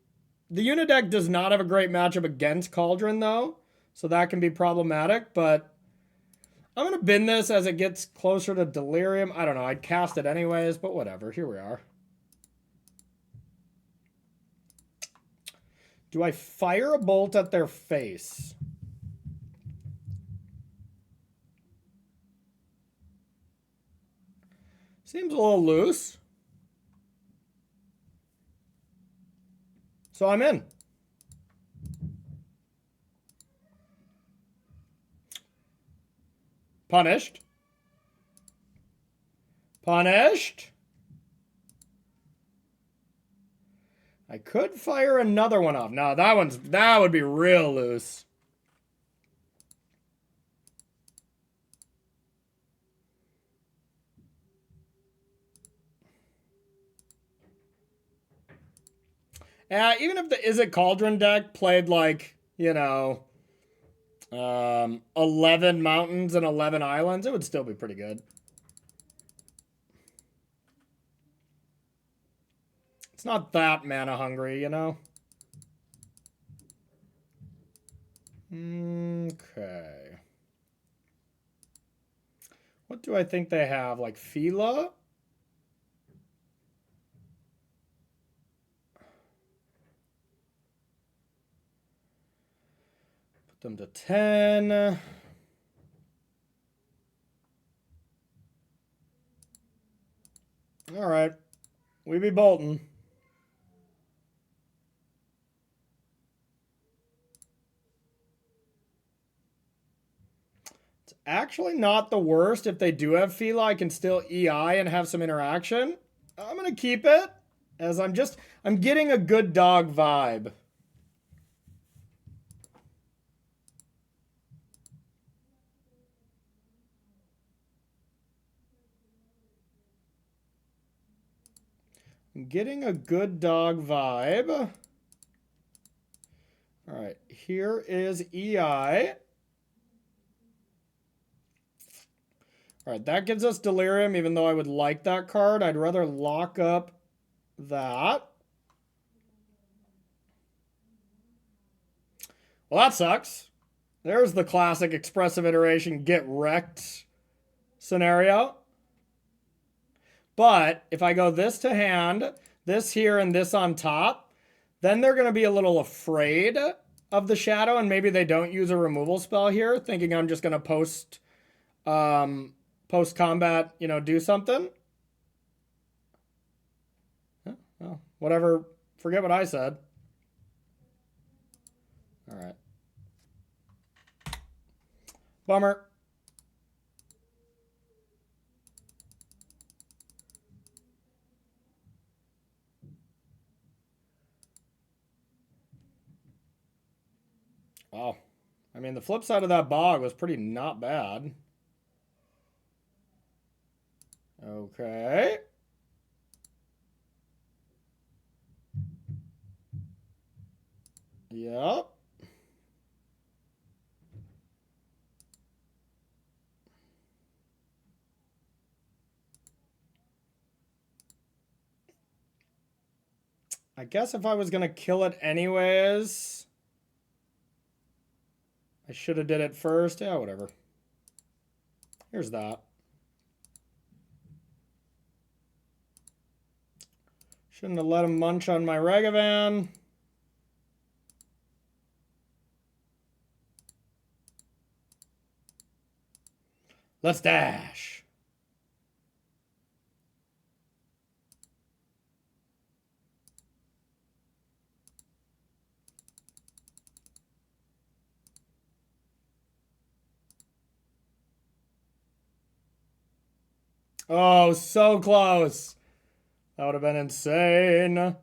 The unit deck does not have a great matchup against Cauldron though, so that can be problematic. But I'm gonna bin this as it gets closer to Delirium. I don't know. I'd cast it anyways, but whatever. Here we are. Do I fire a bolt at their face? Seems a little loose. So I'm in. Punished. Punished. I could fire another one off. No, that would be real loose. Even if the Is It Cauldron deck played like, you know, 11 mountains and 11 islands, it would still be pretty good. It's not that mana hungry, you know? Okay. What do I think they have? Like Fila? Put them to 10. All right. We be bolting. It's actually not the worst. If they do have Fila, I can still EI and have some interaction. I'm going to keep it as I'm getting a good dog vibe. I'm getting a good dog vibe. All right, here is EI. All right, that gives us Delirium, even though I would like that card. I'd rather lock up that. Well, that sucks. There's the classic expressive iteration get wrecked scenario. But if I go this to hand, this here, and this on top, then they're going to be a little afraid of the shadow, and maybe they don't use a removal spell here, thinking I'm just going to post combat, do something. Well, whatever. Forget what I said. All right. Bummer. Wow. I mean, the flip side of that bog was pretty not bad. Okay. Yep. I guess if I was going to kill it anyways, I should have did it first. Yeah, whatever. Here's that. Shouldn't have let him munch on my Ragavan. Let's dash. Oh, so close. That would have been insane. If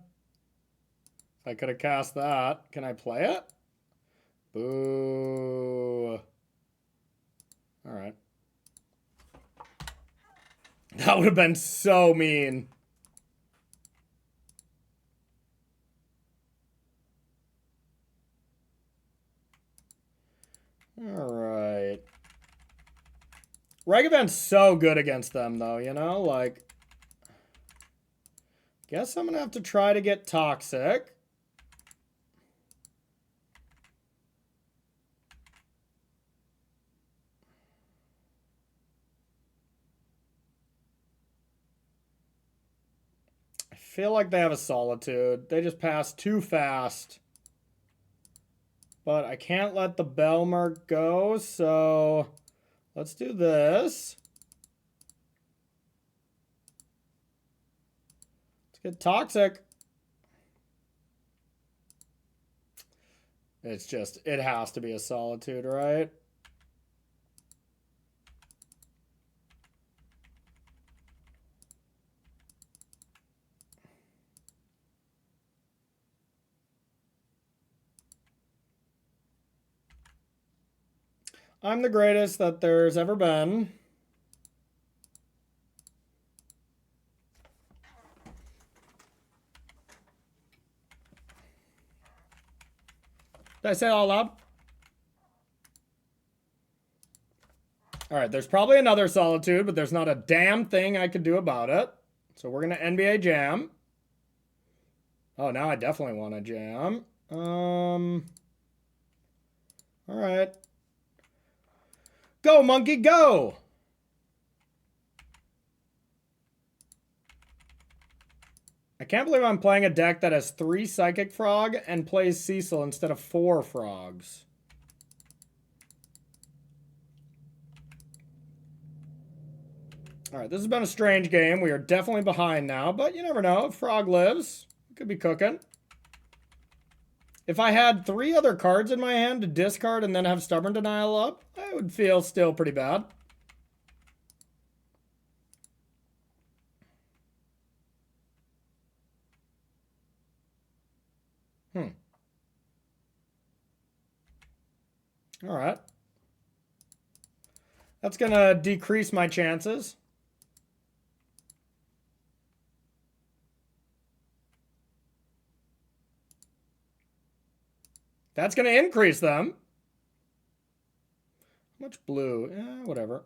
I could have cast that. Can I play it? Boo. All right. That would have been so mean. All right. Ragavan's so good against them, though, like... Guess I'm going to have to try to get Toxic. I feel like they have a Solitude. They just pass too fast. But I can't let the Belmer go, so let's do this. Let's get Toxic. It's just, it has to be a Solitude, right? I'm the greatest that there's ever been. Did I say it all loud? All right, there's probably another Solitude, but there's not a damn thing I could do about it. So we're going to NBA Jam. Oh, now I definitely want to jam. All right. Go, monkey, go! I can't believe I'm playing a deck that has 3 Psychic Frog and plays Cecil instead of 4 frogs. Alright, this has been a strange game. We are definitely behind now, but you never know. If Frog lives, it could be cooking. If I had 3 other cards in my hand to discard and then have Stubborn Denial up, I would feel still pretty bad. Alright. That's going to decrease my chances. That's going to increase them. How much blue? Whatever.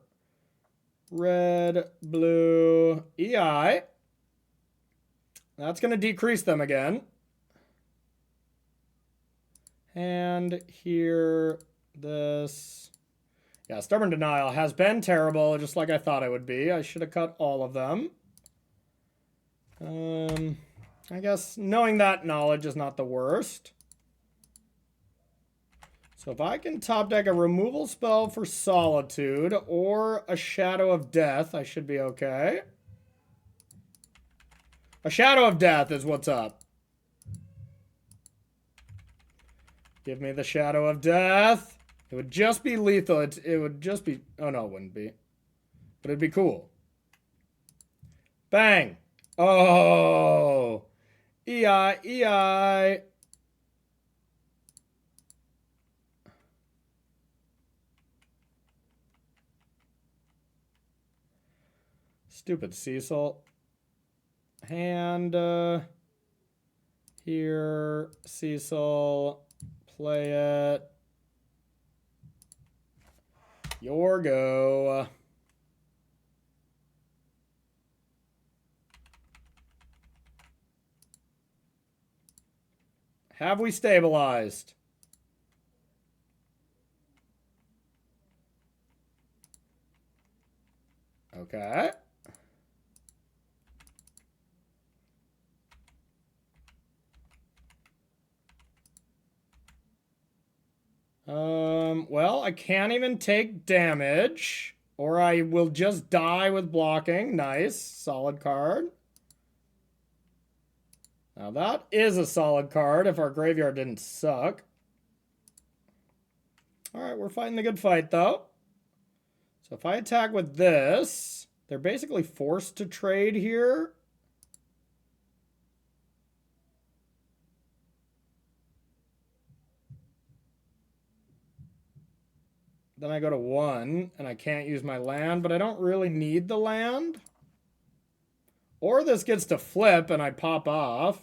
Red, blue, EI. That's going to decrease them again. And here, this. Yeah, Stubborn Denial has been terrible, just like I thought it would be. I should have cut all of them. I guess knowing that knowledge is not the worst. So if I can top deck a removal spell for Solitude or a Shadow of Death, I should be okay. A Shadow of Death is what's up. Give me the Shadow of Death. It would just be lethal. It would just be... Oh, no, it wouldn't be. But it'd be cool. Bang. Oh. EI, EI. Stupid Cecil. Hand. Here. Cecil. Play it. Your go. Have we stabilized? Okay. Well, I can't even take damage, or I will just die with blocking. Nice. Solid card. Now that is a solid card if our graveyard didn't suck. Alright, we're fighting the good fight, though. So if I attack with this, they're basically forced to trade here. Then I go to 1, and I can't use my land, but I don't really need the land. Or this gets to flip, and I pop off.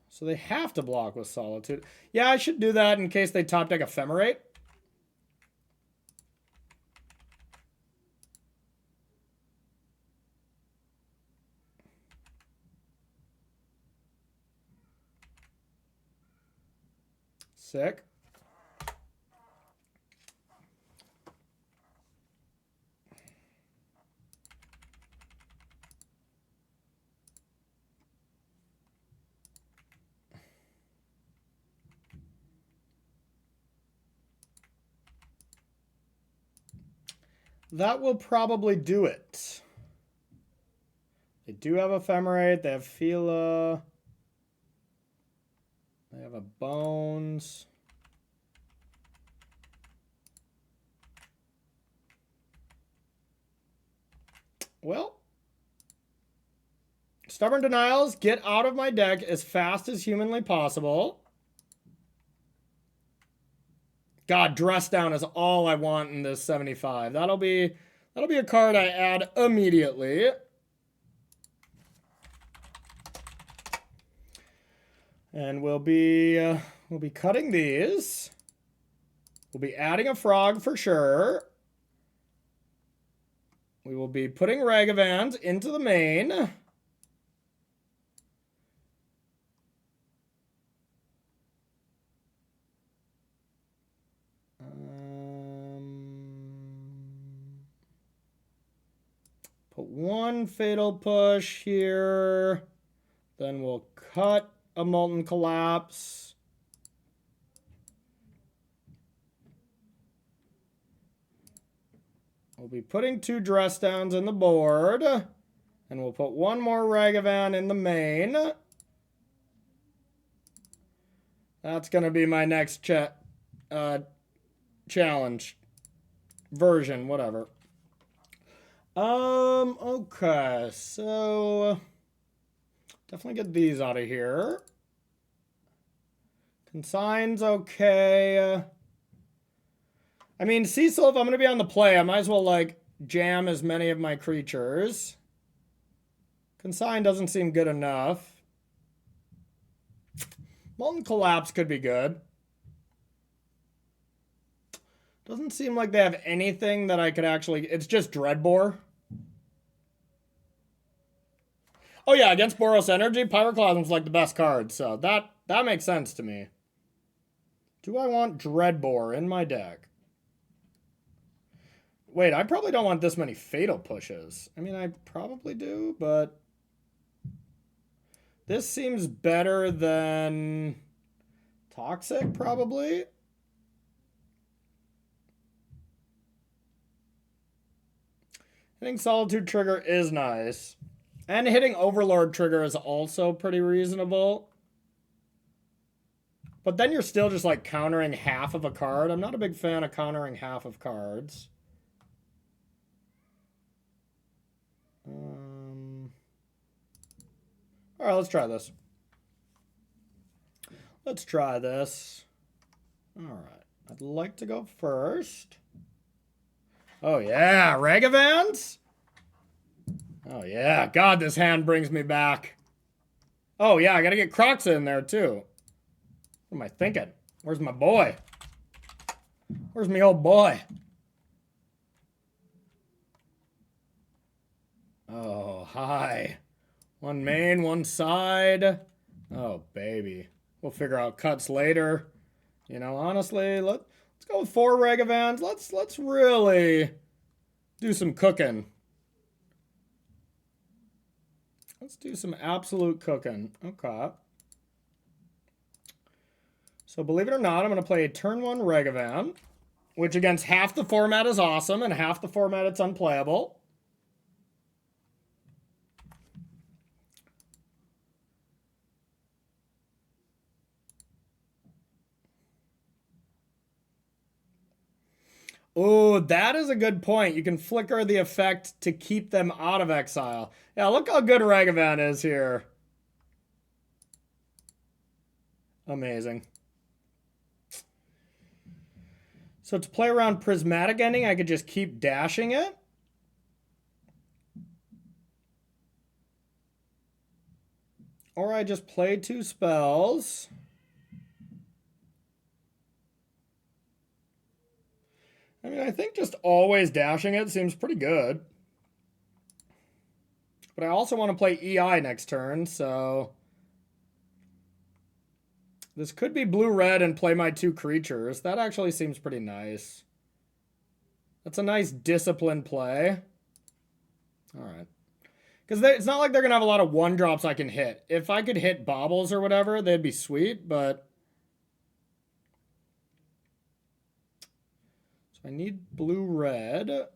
So they have to block with Solitude. Yeah, I should do that in case they top deck Ephemerate. Sick. That will probably do it. They do have Ephemerate. They have Fila. They have a Bones. Well, Stubborn Denials, get out of my deck as fast as humanly possible. God, Dress Down is all I want in this 75. That'll be a card I add immediately. And we'll be cutting these. We'll be adding a frog for sure. We will be putting Ragavans into the main. one Fatal Push here. Then we'll cut a Molten Collapse. We'll be putting 2 Dress Downs in the board. And we'll put 1 more Ragavan in the main. That's going to be my next challenge. Version, whatever. Okay, so definitely get these out of here. Consign's okay. I mean, Cecil, if I'm going to be on the play, I might as well, like, jam as many of my creatures. Consign doesn't seem good enough. Molten Collapse could be good. Doesn't seem like they have anything that I could actually... It's just Dreadbore. Oh yeah, against Boros Energy, Pyroclasm's like the best card, so that makes sense to me. Do I want Dreadbore in my deck? Wait, I probably don't want this many Fatal Pushes. I mean, I probably do, but... This seems better than... Toxic, probably. Hitting Solitude Trigger is nice. And hitting Overlord Trigger is also pretty reasonable. But then you're still just like countering half of a card. I'm not a big fan of countering half of cards. Alright, let's try this. Let's try this. Alright, I'd like to go first. Oh yeah, Ragavans? Oh yeah, God, this hand brings me back. Oh yeah, I gotta get Crocs in there too. What am I thinking? Where's my boy? Where's my old boy? Oh, hi. One main, one side. Oh, baby. We'll figure out cuts later. You know, honestly, let's go with 4 Ragavans. Let's really do some cooking. Let's do some absolute cooking. Okay. So believe it or not, I'm going to play a turn 1 Ragavan, which against half the format is awesome and half the format it's unplayable. Oh, that is a good point. You can flicker the effect to keep them out of exile. Yeah, look how good Ragavan is here. Amazing. So to play around Prismatic Ending, I could just keep dashing it. Or I just play 2 spells. I mean, I think just always dashing it seems pretty good. But I also want to play EI next turn, so... This could be blue-red and play my 2 creatures. That actually seems pretty nice. That's a nice disciplined play. Alright. Because it's not like they're going to have a lot of 1-drops I can hit. If I could hit baubles or whatever, they'd be sweet, but... I need blue-red.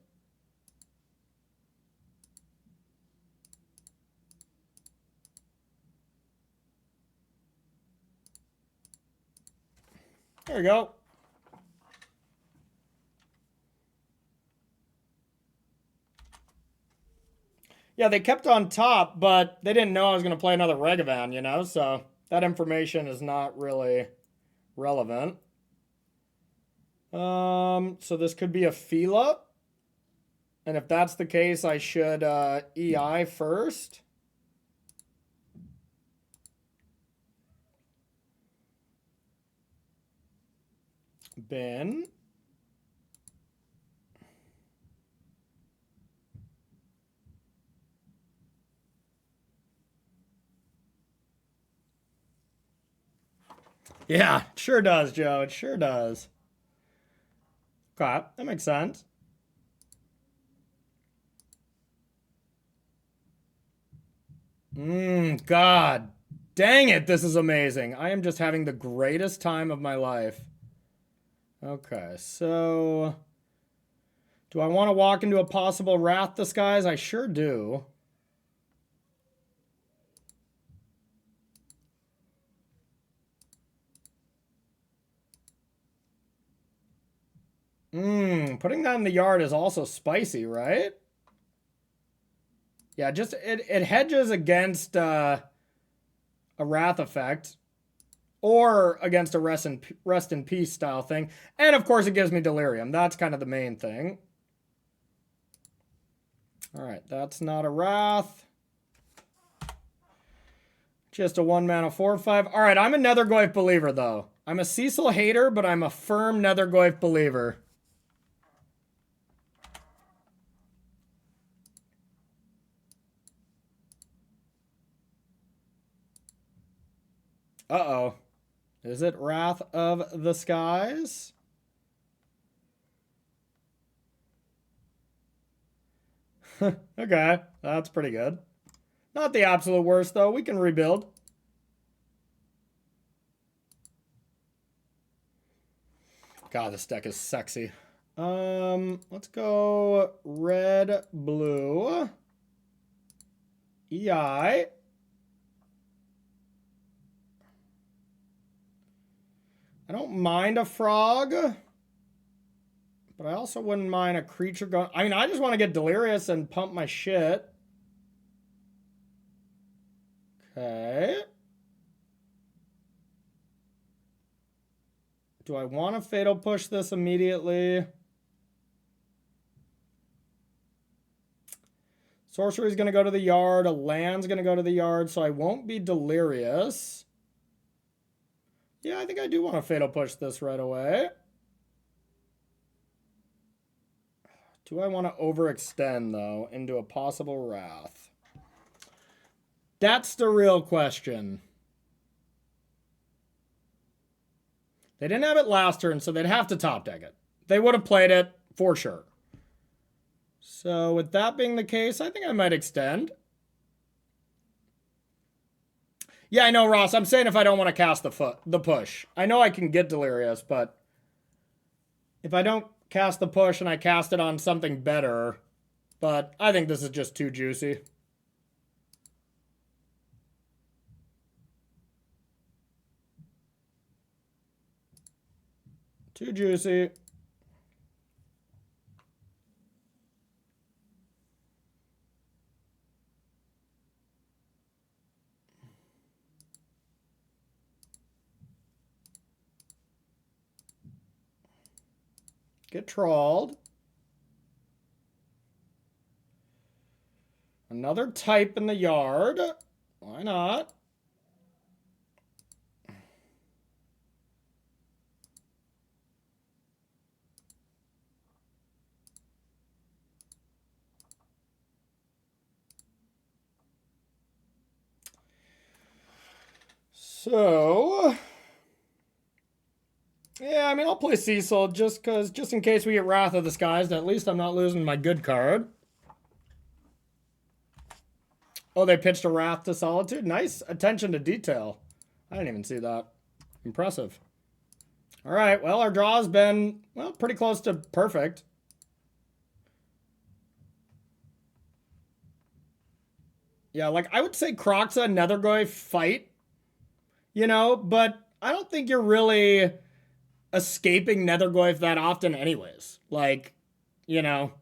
There we go. Yeah, they kept on top, but they didn't know I was going to play another Ragavan, you know? So that information is not really relevant. So this could be a Fila. And if that's the case, I should EI first. Bin. Yeah, it sure does, Joe. It sure does. Okay, that makes sense. God dang it, this is amazing. I am just having the greatest time of my life. Okay, so do I want to walk into a possible Wrath Disguise? I sure do. Putting that in the yard is also spicy, right? Yeah, just it hedges against a Wrath effect or against a rest in peace style thing. And of course it gives me delirium. That's kind of the main thing. All right, that's not a Wrath. Just a 1-mana 4/5. All right, I'm a Nethergoyf believer though. I'm a Cecil hater, but I'm a firm Nethergoyf believer. Uh-oh. Is it Wrath of the Skies? Okay, that's pretty good. Not the absolute worst, though. We can rebuild. God, this deck is sexy. Let's go red, blue, EI. I don't mind a frog, but I also wouldn't mind a creature going. I mean, I just want to get delirious and pump my shit. Okay. Do I want to fatal push this immediately? Sorcery's going to go to the yard. A land's going to go to the yard, so I won't be delirious. Yeah, I think I do want to fatal push this right away. Do I want to overextend, though, into a possible Wrath? That's the real question. They didn't have it last turn, so they'd have to top deck it. They would have played it for sure. So with that being the case, I think I might extend. Yeah, I know, Ross. I'm saying if I don't want to cast the push. I know I can get delirious, but if I don't cast the push and I cast it on something better, but I think this is just too juicy. Too juicy. Get trawled. Another type in the yard. Why not? So, yeah, I mean, I'll play Cecil just in case we get Wrath of the Skies, at least I'm not losing my good card. Oh, they pitched a Wrath to Solitude? Nice attention to detail. I didn't even see that. Impressive. All right, well, our draw has been, well, pretty close to perfect. Yeah, like, I would say Kroxa and Nethergoyf fight, you know, but I don't think you're really escaping Nethergoyf that often anyways. Like, you know,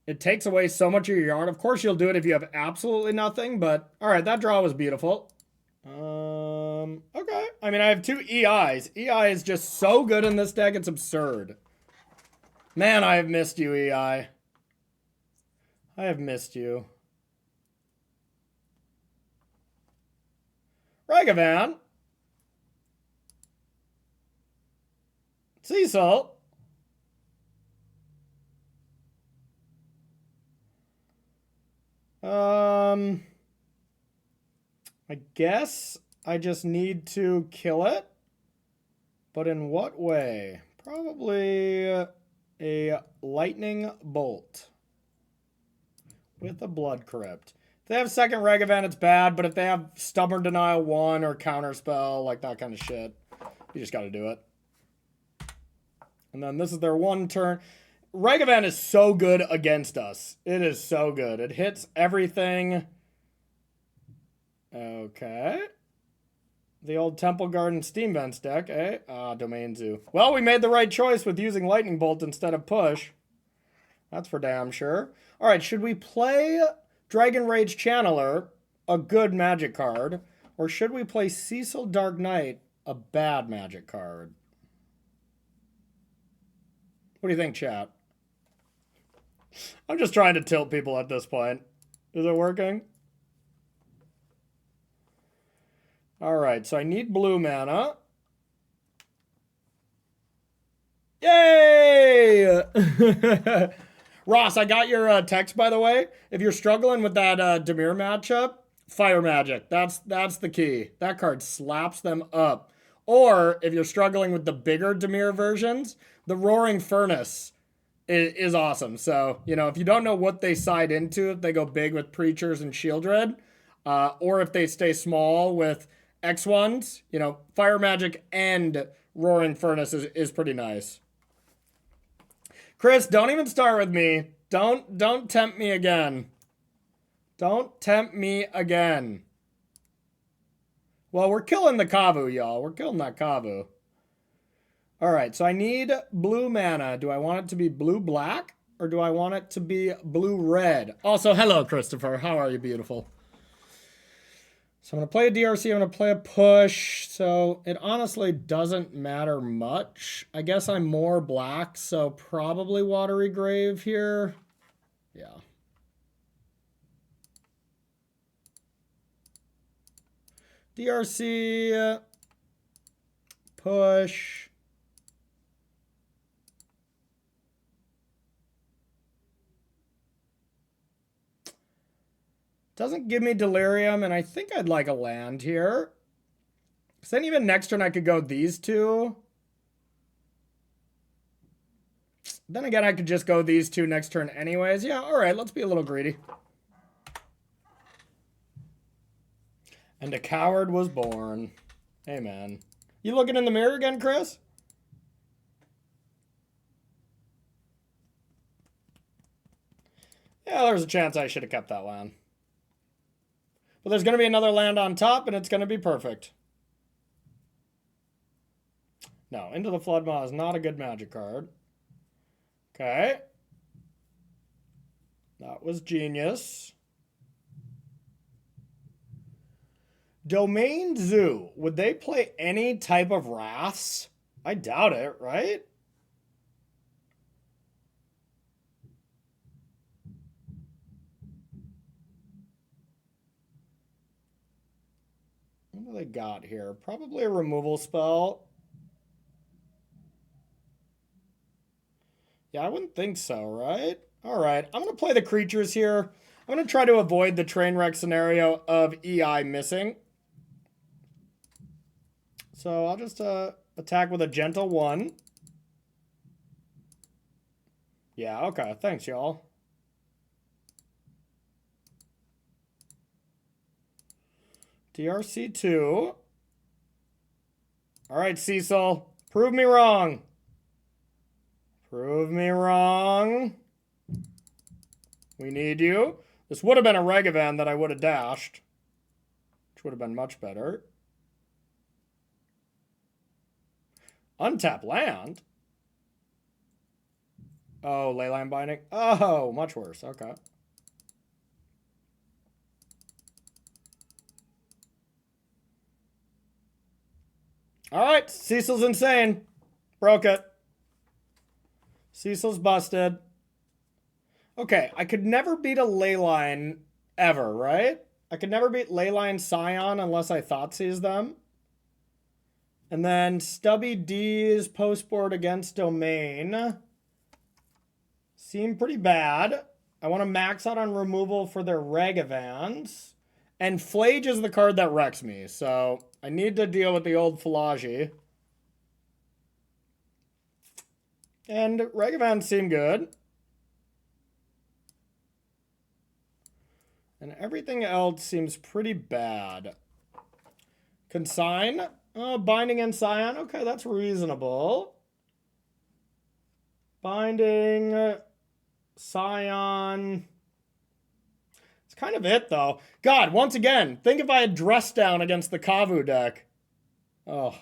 it takes away so much of your yard. Of course you'll do it if you have absolutely nothing, but all right, that draw was beautiful. Okay. I mean, I have 2 EIs. EI is just so good in this deck, it's absurd. Man, I have missed you, EI. I have missed you. Ragavan. Cecil. I guess I just need to kill it. But in what way? Probably a lightning bolt with a blood crypt. they have second Ragavan, it's bad, but if they have Stubborn Denial 1 or Counterspell, like that kind of shit, you just gotta do it. And then this is their one turn. Ragavan is so good against us. It is so good. It hits everything. Okay. The old Temple Garden Steam Vents deck, eh? Domain Zoo. Well, we made the right choice with using Lightning Bolt instead of Push. That's for damn sure. All right, should we play Dragon Rage Channeler, a good magic card, or should we play Cecil Dark Knight, a bad magic card? What do you think, chat? I'm just trying to tilt people at this point. Is it working? All right, so I need blue mana. Yay! Ross, I got your text, by the way. If you're struggling with that Dimir matchup, Fire Magic. That's the key. That card slaps them up. Or if you're struggling with the bigger Dimir versions, the Roaring Furnace is awesome. So, you know, if you don't know what they side into, if they go big with Preachers and Shieldred, or if they stay small with X1s, you know, Fire Magic and Roaring Furnace is pretty nice. Chris, don't even start with me. Don't tempt me again. Don't tempt me again. Well, we're killing the Kavu, y'all. We're killing that Kavu. All right, so I need blue mana. Do I want it to be blue-black, or do I want it to be blue-red? Also, hello, Christopher. How are you, beautiful? So I'm going to play a DRC. I'm going to play a push. So it honestly doesn't matter much. I guess I'm more black, so probably Watery Grave here. Yeah. DRC. Push. Doesn't give me Delirium, and I think I'd like a land here. Because then even next turn I could go these two. Then again, I could just go these two next turn anyways. Yeah, all right, let's be a little greedy. And a coward was born. Amen. You looking in the mirror again, Chris? Yeah, there's a chance I should have kept that land. But there's going to be another land on top, and it's going to be perfect. No, Into the Floodmaw is not a good magic card. Okay. That was genius. Domain Zoo. Would they play any type of Wraths? I doubt it, right? What do they got here? Probably a removal spell. Yeah, I wouldn't think so, right? All right, I'm going to play the creatures here. I'm going to try to avoid the train wreck scenario of EI missing. So I'll just attack with a gentle 1. Yeah, okay. Thanks, y'all. DRC 2. All right, Cecil. Prove me wrong. Prove me wrong. We need you. This would have been a Ragavan that I would have dashed, which would have been much better. Untap land? Oh, Leyline Binding? Oh, much worse. Okay. All right, Cecil's insane. Broke it. Cecil's busted. Okay, I could never beat a Leyline ever, right? I could never beat Leyline Scion unless I Thoughtseize them. And then Stubby D's postboard against Domain seem pretty bad. I want to max out on removal for their Ragavans. And Flage is the card that wrecks me, so I need to deal with the old Flage. And Ragavans seem good. And And everything else seems pretty bad. Consign. Binding and Scion. Okay, that's reasonable. Binding. Scion. It's kind of it, though. God, once again, think if I had Dress Down against the Kavu deck. Oh.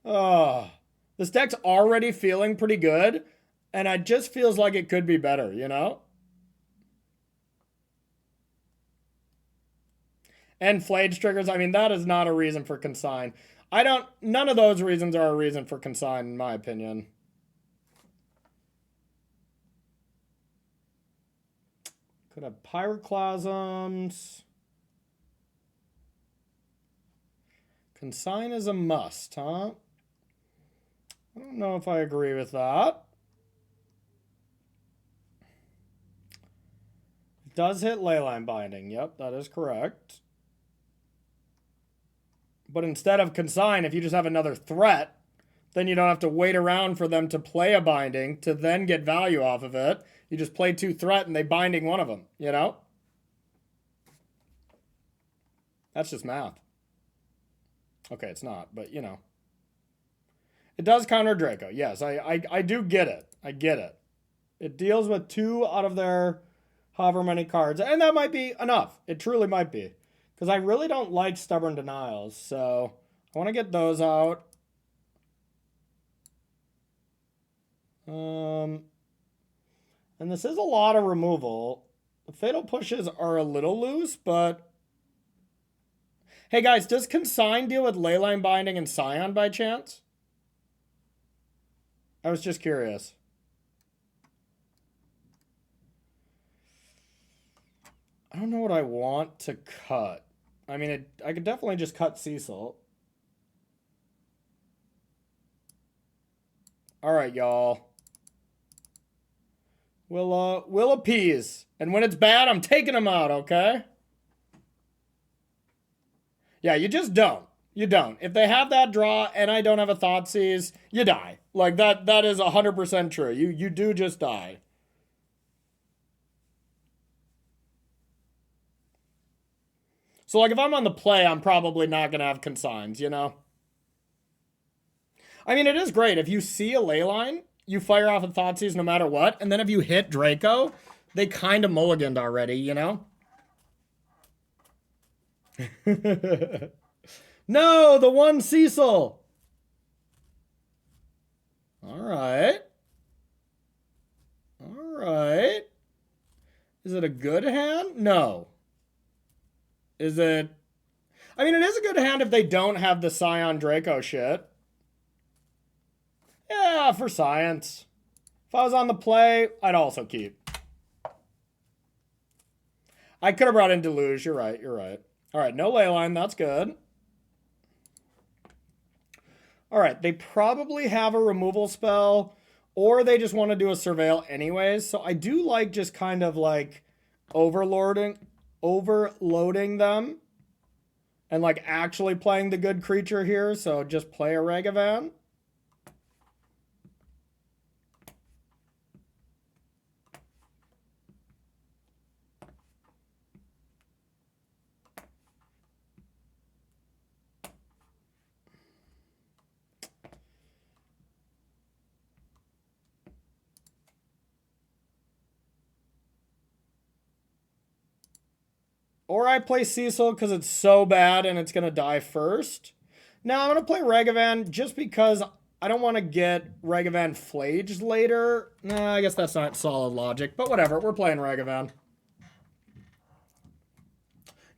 Oh. This deck's already feeling pretty good, and it just feels like it could be better, you know? And Flage triggers, I mean, that is not a reason for Consign. None of those reasons are a reason for Consign, in my opinion. Could have Pyroclasms. Consign is a must, huh? I don't know if I agree with that. It does hit Leyline Binding. Yep, that is correct. But instead of Consign, if you just have another threat, then you don't have to wait around for them to play a Binding to then get value off of it. You just play 2 threat and they Binding one of them, you know? That's just math. Okay, it's not, but you know. It does counter Draco. Yes, I do get it. I get it. It deals with 2 out of their however many cards. And that might be enough. It truly might be. Because I really don't like Stubborn Denials. So I want to get those out. And this is a lot of removal. The Fatal Pushes are a little loose, but... Hey guys, does Consign deal with Leyline Binding and Scion by chance? I was just curious. I don't know what I want to cut. I mean, I could definitely just cut Cecil. All right, y'all. We'll appease. And when it's bad, I'm taking them out, okay? Yeah, you just don't. You don't. If they have that draw and I don't have a Thoughtseize, you die. Like, that is 100% true. You do just die. So, like, if I'm on the play, I'm probably not going to have Consigns, you know? I mean, it is great. If you see a Leyline, you fire off a Thoughtseize no matter what, and then if you hit Draco, they kind of mulliganed already, you know? No, the one Cecil. All right. All right. Is it a good hand? No. Is it... I mean, it is a good hand if they don't have the Scion Draco shit. Yeah, for science. If I was on the play, I'd also keep. I could have brought in Deluge. You're right. You're right. All right, no Leyline. That's good. All right, they probably have a removal spell, or they just want to do a Surveil anyways. So I do like just kind of like overloading them and like actually playing the good creature here. So just play a Ragavan. Or I play Cecil because it's so bad and it's going to die first. Now I'm going to play Ragavan just because I don't want to get Ragavan flaged later. Nah, I guess that's not solid logic, but whatever. We're playing Ragavan.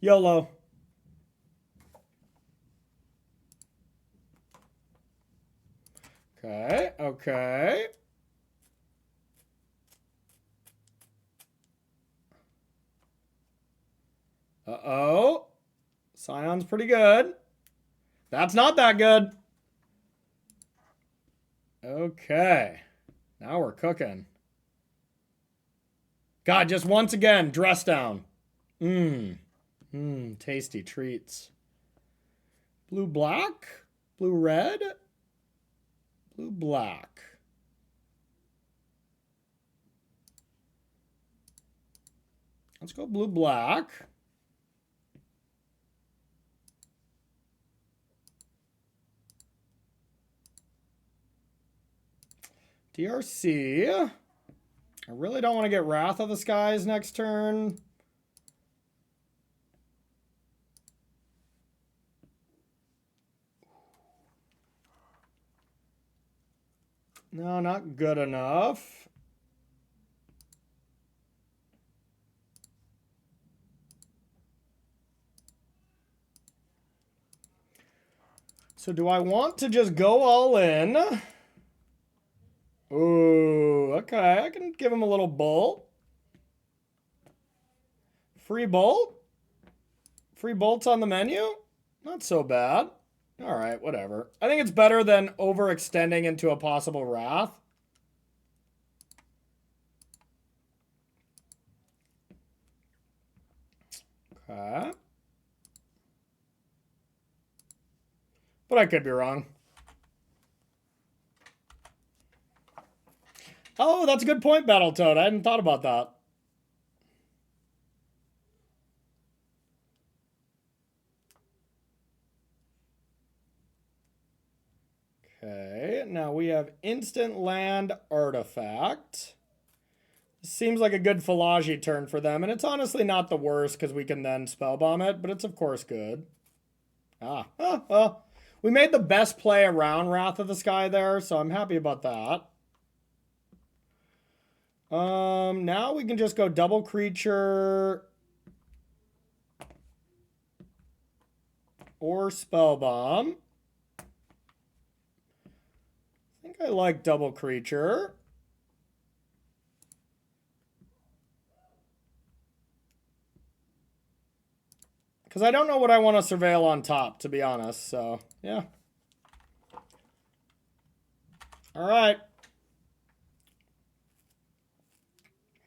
YOLO. Okay, okay. Uh-oh. Scion's pretty good. That's not that good. Okay. Now we're cooking. God, just once again, Dress Down. Tasty treats. Blue black? Blue red? Blue black. Let's go blue-black. DRC. I really don't want to get Wrath of the Skies next turn. No, not good enough. So do I want to just go all in? Ooh, okay. I can give him a little bolt. Free bolt? Free bolts on the menu? Not so bad. All right, whatever. I think it's better than overextending into a possible Wrath. Okay. But I could be wrong. Oh, that's a good point, Battletoad. I hadn't thought about that. Okay, now we have instant land artifact. Seems like a good Philology turn for them, and it's honestly not the worst because we can then spellbomb it, but it's of course good. We made the best play around Wrath of the Sky there, so I'm happy about that. Now we can just go double creature or spellbomb. I think I like double creature. Because I don't know what I want to surveil on top, to be honest. So, yeah. All right.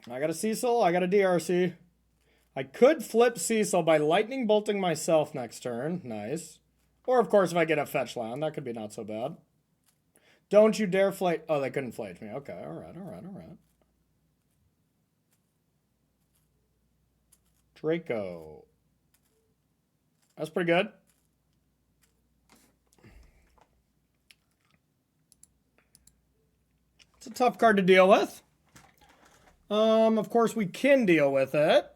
I got a Cecil. I got a DRC. I could flip Cecil by lightning bolting myself next turn. Nice. Or, of course, if I get a fetch land, that could be not so bad. Don't you dare flate. Oh, they couldn't flate me. Okay, all right. Draco. That's pretty good. It's a tough card to deal with. Of course, we can deal with it.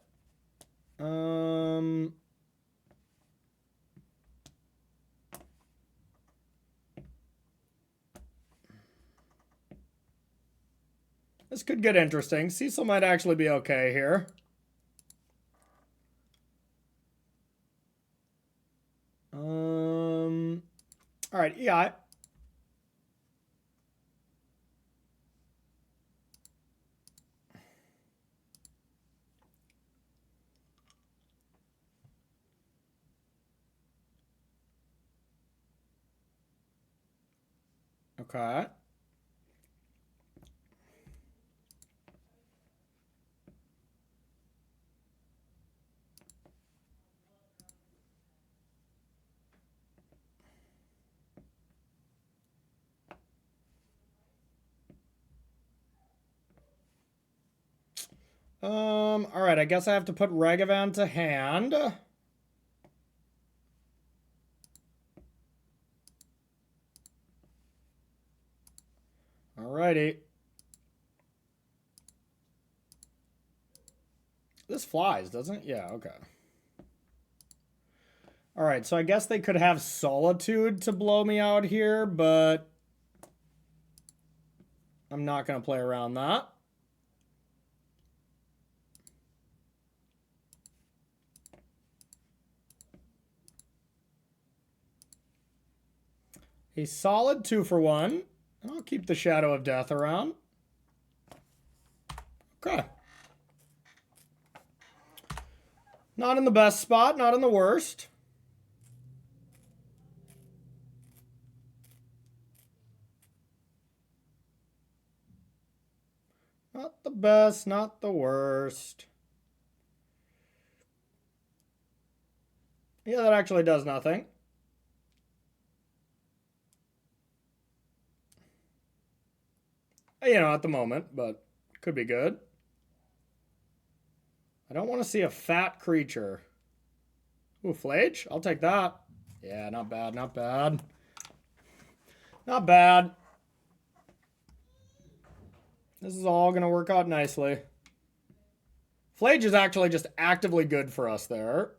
This could get interesting. Cecil might actually be okay here. All right, EI. Okay. All right, I guess I have to put Ragavan to hand. Alrighty. This flies, doesn't it? Yeah, okay. Alright, so I guess they could have Solitude to blow me out here, but I'm not going to play around that. A solid 2-for-1. I'll keep the Shadow of Death around. Okay. Not in the best spot, not in the worst. Not the best, not the worst. Yeah, that actually does nothing. You know, at the moment, but could be good. I don't want to see a fat creature. Ooh, Flage? I'll take that. Yeah, not bad, not bad. Not bad. This is all going to work out nicely. Flage is actually just actively good for us there.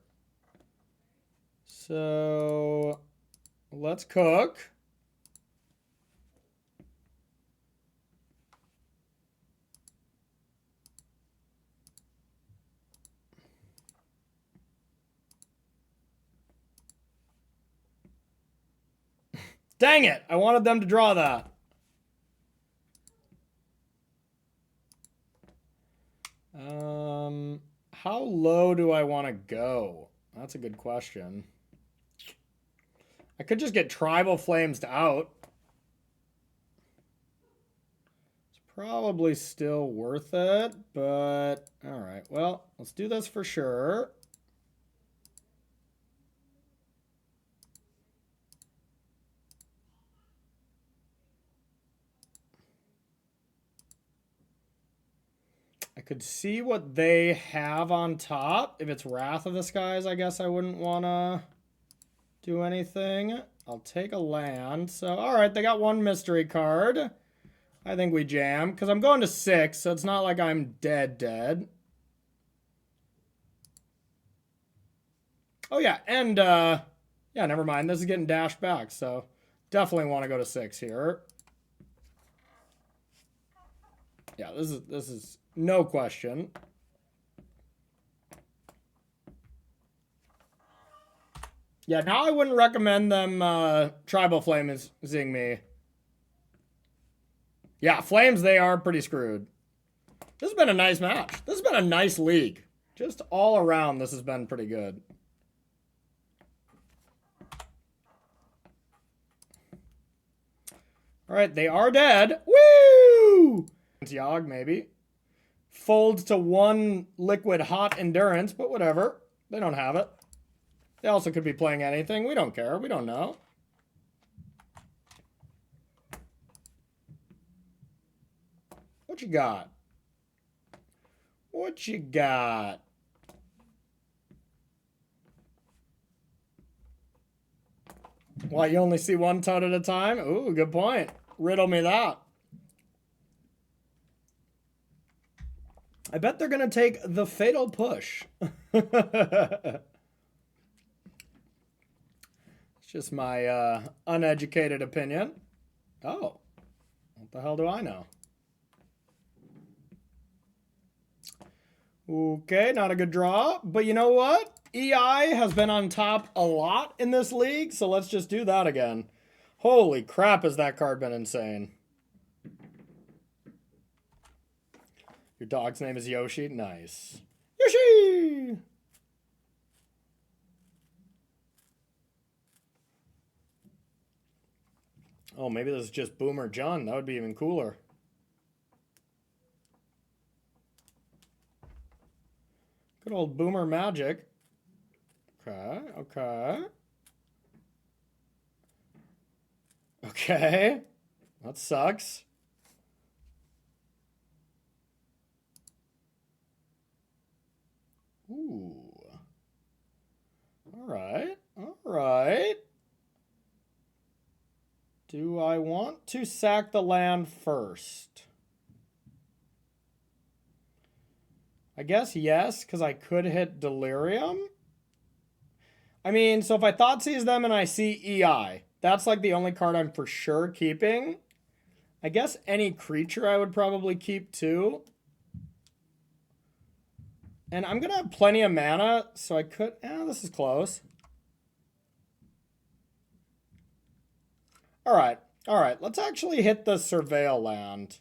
So, let's cook. Dang it! I wanted them to draw that. How low do I want to go? That's a good question. I could just get Tribal Flames out. It's probably still worth it, but all right. Well, let's do this for sure. I could see what they have on top. If it's Wrath of the Skies, I guess I wouldn't want to do anything. I'll take a land. So, all right, they got one mystery card. I think we jam, because I'm going to 6, so it's not like I'm dead. Oh, yeah, and, yeah, never mind. This is getting dashed back, so definitely want to go to 6 here. Yeah, this is no question. Yeah, now I wouldn't recommend them Tribal Flaming me. Yeah, Flames, they are pretty screwed. This has been a nice match. This has been a nice league. Just all around, this has been pretty good. All right, they are dead. Woo! Yogg, maybe. Folds to 1 liquid hot endurance, but whatever. They don't have it. They also could be playing anything. We don't care. We don't know. What you got? What you got? Why, you only see one toad at a time? Ooh, good point. Riddle me that. I bet they're going to take the Fatal Push. It's just my uneducated opinion. Oh, what the hell do I know? Okay, not a good draw. But you know what? EI has been on top a lot in this league, so let's just do that again. Holy crap, has that card been insane. Your dog's name is Yoshi? Nice. Yoshi! Oh, maybe this is just Boomer John. That would be even cooler. Good old Boomer Magic. Okay, okay. Okay. That sucks. Ooh. All right. All right. Do I want to sack the land first? I guess yes, because I could hit Delirium. I mean, so if I Thoughtseize them and I see EI, that's like the only card I'm for sure keeping. I guess any creature I would probably keep too. And I'm going to have plenty of mana, so I could... this is close. All right. All right. Let's actually hit the Surveil land.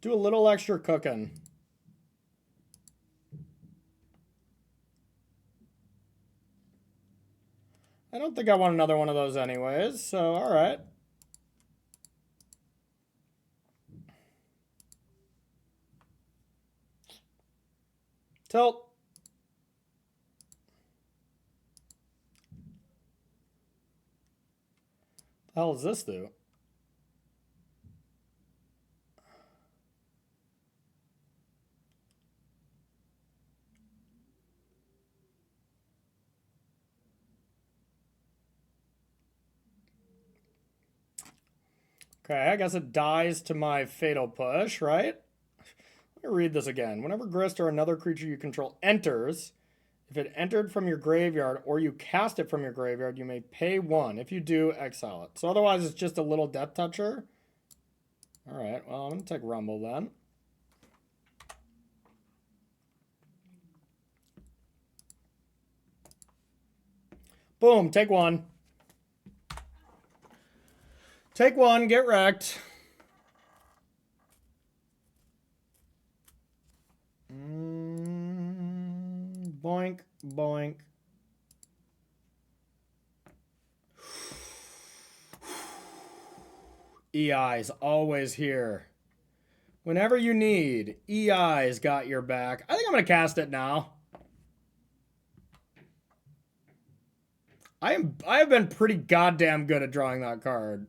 Do a little extra cooking. I don't think I want another one of those anyways, so all right. Tilt. The hell does this do? Okay, I guess it dies to my Fatal Push, right? Let me read this again. Whenever Grist or another creature you control enters, if it entered from your graveyard or you cast it from your graveyard, you may pay 1. If you do, exile it. So otherwise, it's just a little Death Toucher. All right, well, I'm going to take Rumble then. Boom, take 1. Take 1, get wrecked. Boink, boink. EI's always here. Whenever you need, EI's got your back. I think I'm going to cast it now. I have been pretty goddamn good at drawing that card.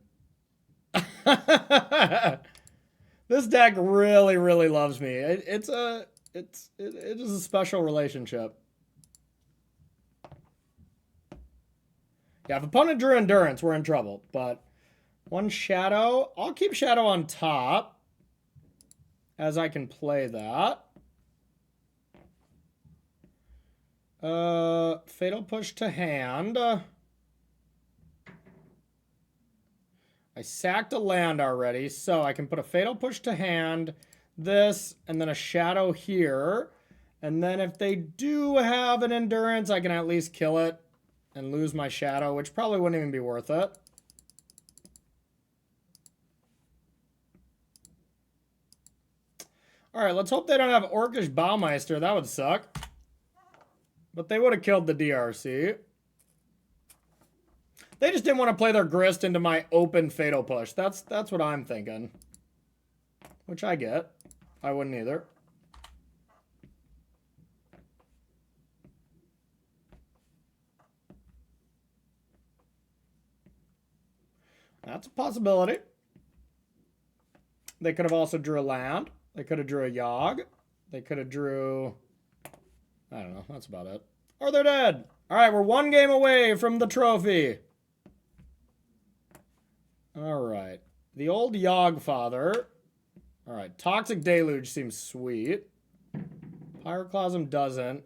This deck really, really loves me. It is a special relationship. Yeah, if opponent drew Endurance, we're in trouble. But 1 Shadow. I'll keep Shadow on top, as I can play that. Fatal Push to hand. I sacked a land already, so I can put a Fatal Push to hand, this, and then a Shadow here. And then if they do have an Endurance, I can at least kill it and lose my Shadow, which probably wouldn't even be worth it. All right, let's hope they don't have Orcish Baumeister. That would suck. But they would have killed the DRC. They just didn't want to play their Grist into my open Fatal Push. That's what I'm thinking. Which I get. I wouldn't either. That's a possibility. They could have also drew a land. They could have drew a Yogg. They could have drew... I don't know. That's about it. Or they're dead. All right, we're 1 game away from the trophy. All right. The old Yogg Father. All right. Toxic Deluge seems sweet. Pyroclasm doesn't.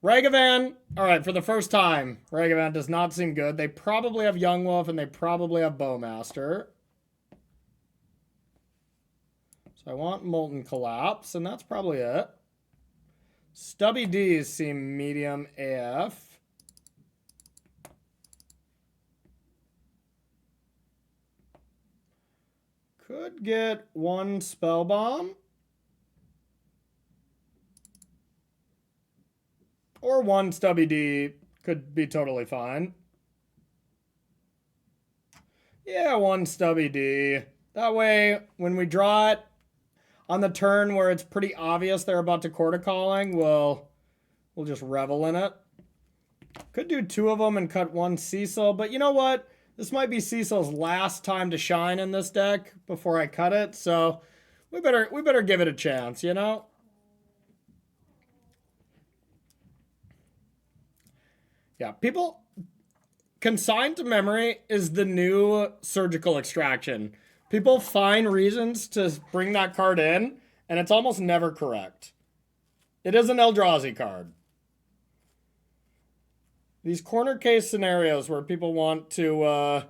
Ragavan. All right, for the first time, Ragavan does not seem good. They probably have Young Wolf and they probably have Bowmaster. So I want Molten Collapse, and that's probably it. Stubby D's seem medium AF. Could get 1 Spell Bomb. Or 1 Stubby D. Could be totally fine. Yeah, 1 Stubby D. That way, when we draw it on the turn where it's pretty obvious they're about to Court of Calling, we'll just revel in it. Could do 2 of them and cut 1 Cecil, but you know what? This might be Cecil's last time to shine in this deck before I cut it, so we better give it a chance, you know? Yeah, people... Consigned to Memory is the new surgical extraction. People find reasons to bring that card in, and it's almost never correct. It is an Eldrazi card. These corner case scenarios where people want to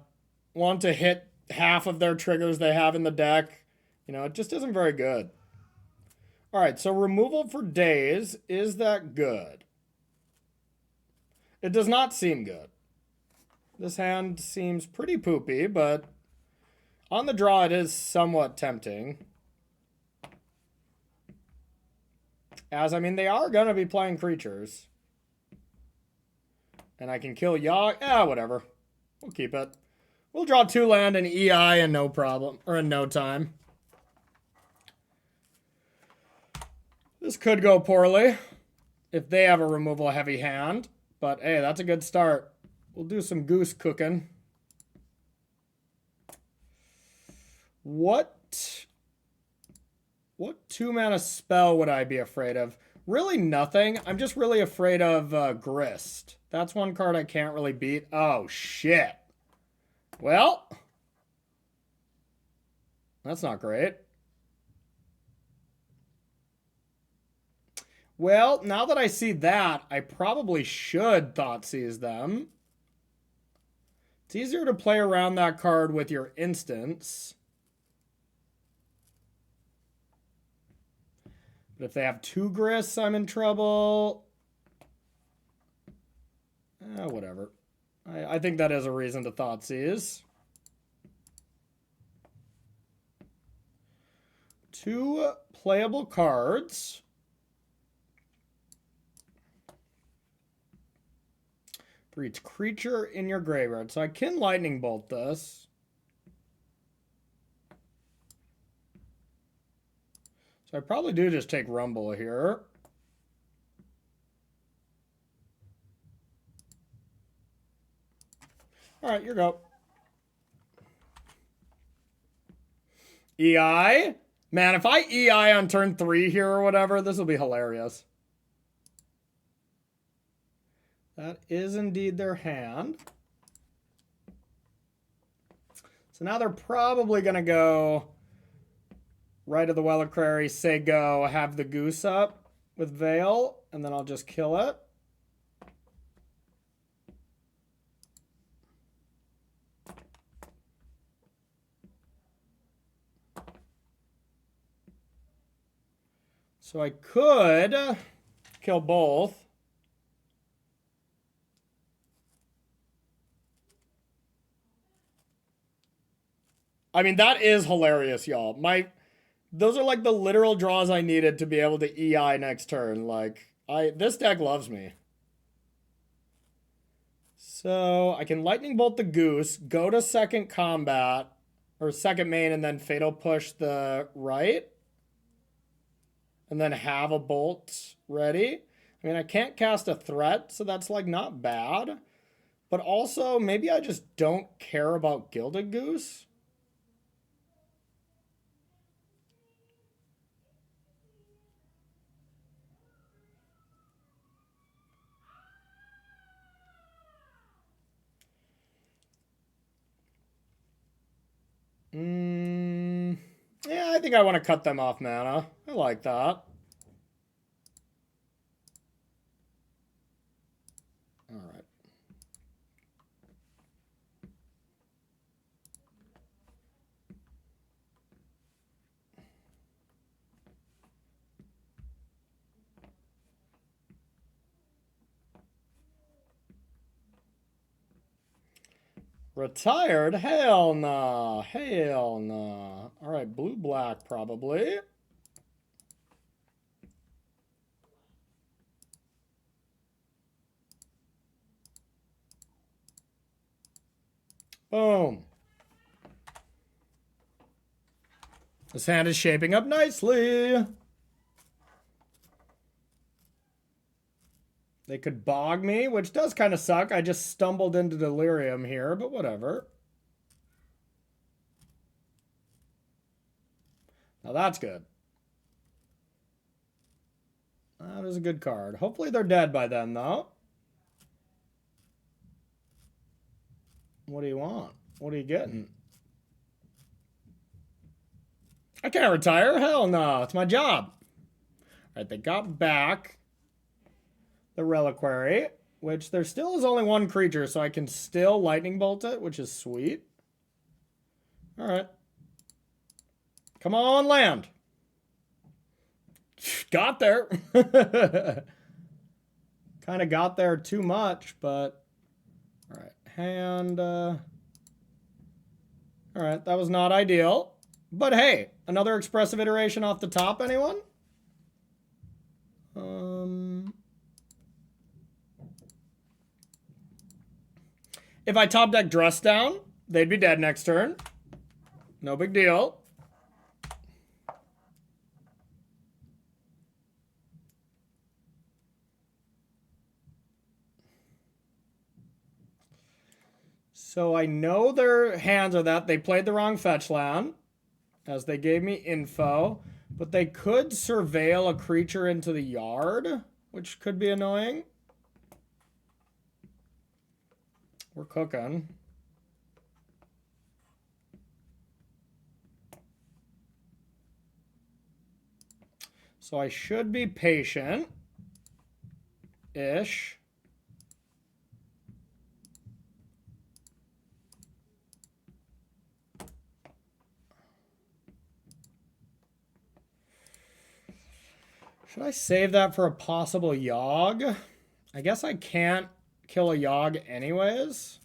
hit half of their triggers they have in the deck, you know, it just isn't very good. All right, so removal for days, is that good? It does not seem good. This hand seems pretty poopy, but on the draw it is somewhat tempting. As, I mean, they are going to be playing creatures. And I can kill Yogg. Whatever. We'll keep it. We'll draw 2 land and EI in no problem, or in no time. This could go poorly if they have a removal heavy hand. But hey, that's a good start. We'll do some goose cooking. What 2-mana spell would I be afraid of? Really nothing. I'm just really afraid of Grist. That's one card I can't really beat. Oh, shit. Well. That's not great. Well, now that I see that, I probably should Thoughtseize them. It's easier to play around that card with your instants. But if they have 2 Grixis, I'm in trouble. Whatever. I think that is a reason to Thoughtseize. 2 playable cards. For each creature in your graveyard. So I can Lightning Bolt this. So I probably do just take Rumble here. All right, your go. EI? Man, if I EI on turn 3 here or whatever, this will be hilarious. That is indeed their hand. So now they're probably going to go right of the Reliquary, say go, have the Goose up with Veil, and then I'll just kill it. So I could kill both. I mean, that is hilarious, y'all. Those are like the literal draws I needed to be able to EI next turn. Like, this deck loves me. So I can Lightning Bolt the Goose, go to second combat, or second main, and then Fatal Push the right. And then have a bolt ready. I mean, I can't cast a threat, so that's like not bad. But also, maybe I just don't care about Gilded Goose. Yeah, I think I want to cut them off mana. I like that. All right. Retired? Hell nah. Hell nah. All right, blue-black probably. Boom. This hand is shaping up nicely. They could bog me, which does kind of suck. I just stumbled into Delirium here, but whatever. Now that's good. That is a good card. Hopefully they're dead by then, though. What do you want? What are you getting? I can't retire. Hell no. It's my job. All right, they got back the Reliquary, which there still is only 1 creature, so I can still Lightning Bolt it, which is sweet. All right. Come on, land. Got there. Kind of got there too much, but... All right, hand... All right, that was not ideal. But hey, another expressive iteration off the top, anyone? If I top deck Dress Down, they'd be dead next turn. No big deal. So I know their hands are that. They played the wrong fetch land, as they gave me info. But they could surveil a creature into the yard, which could be annoying. We're cooking. So I should be patient-ish. Should I save that for a possible Yogg? I guess I can't kill a Yogg anyways.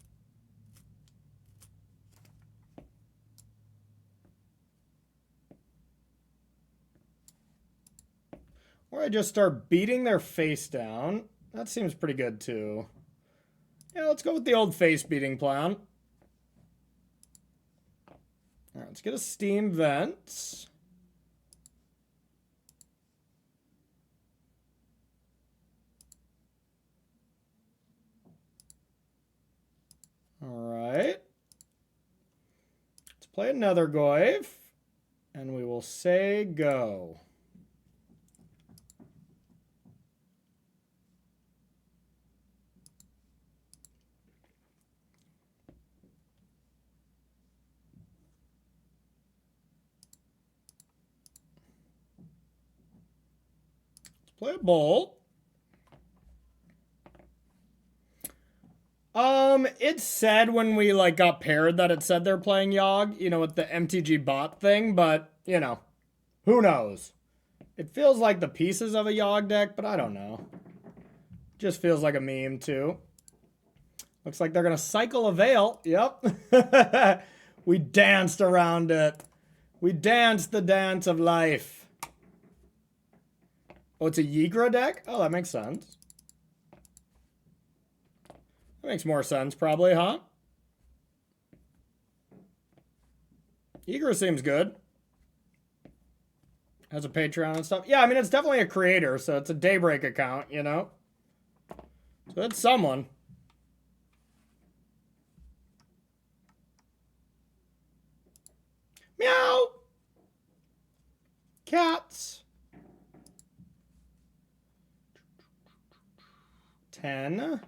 Or I just start beating their face down. That seems pretty good too. Yeah, let's go with the old face beating plan. All right, let's get a steam vent. All right. Let's play another Goyf, and we will say go. Let's play a Bolt. It said when we like got paired that it said they're playing Yogg, you know, with the MTG bot thing, but you know, who knows? It feels like the pieces of a Yogg deck, but I don't know. Just feels like a meme too. Looks like they're gonna cycle a Veil. Yep. We danced around it. We danced the dance of life. Oh, it's a Yigra deck? Oh, that makes sense. That makes more sense, probably, huh? Yigra seems good. Has a Patreon and stuff. Yeah, I mean, it's definitely a creator, so it's a Daybreak account, you know? So it's someone. Meow! Cats. 10.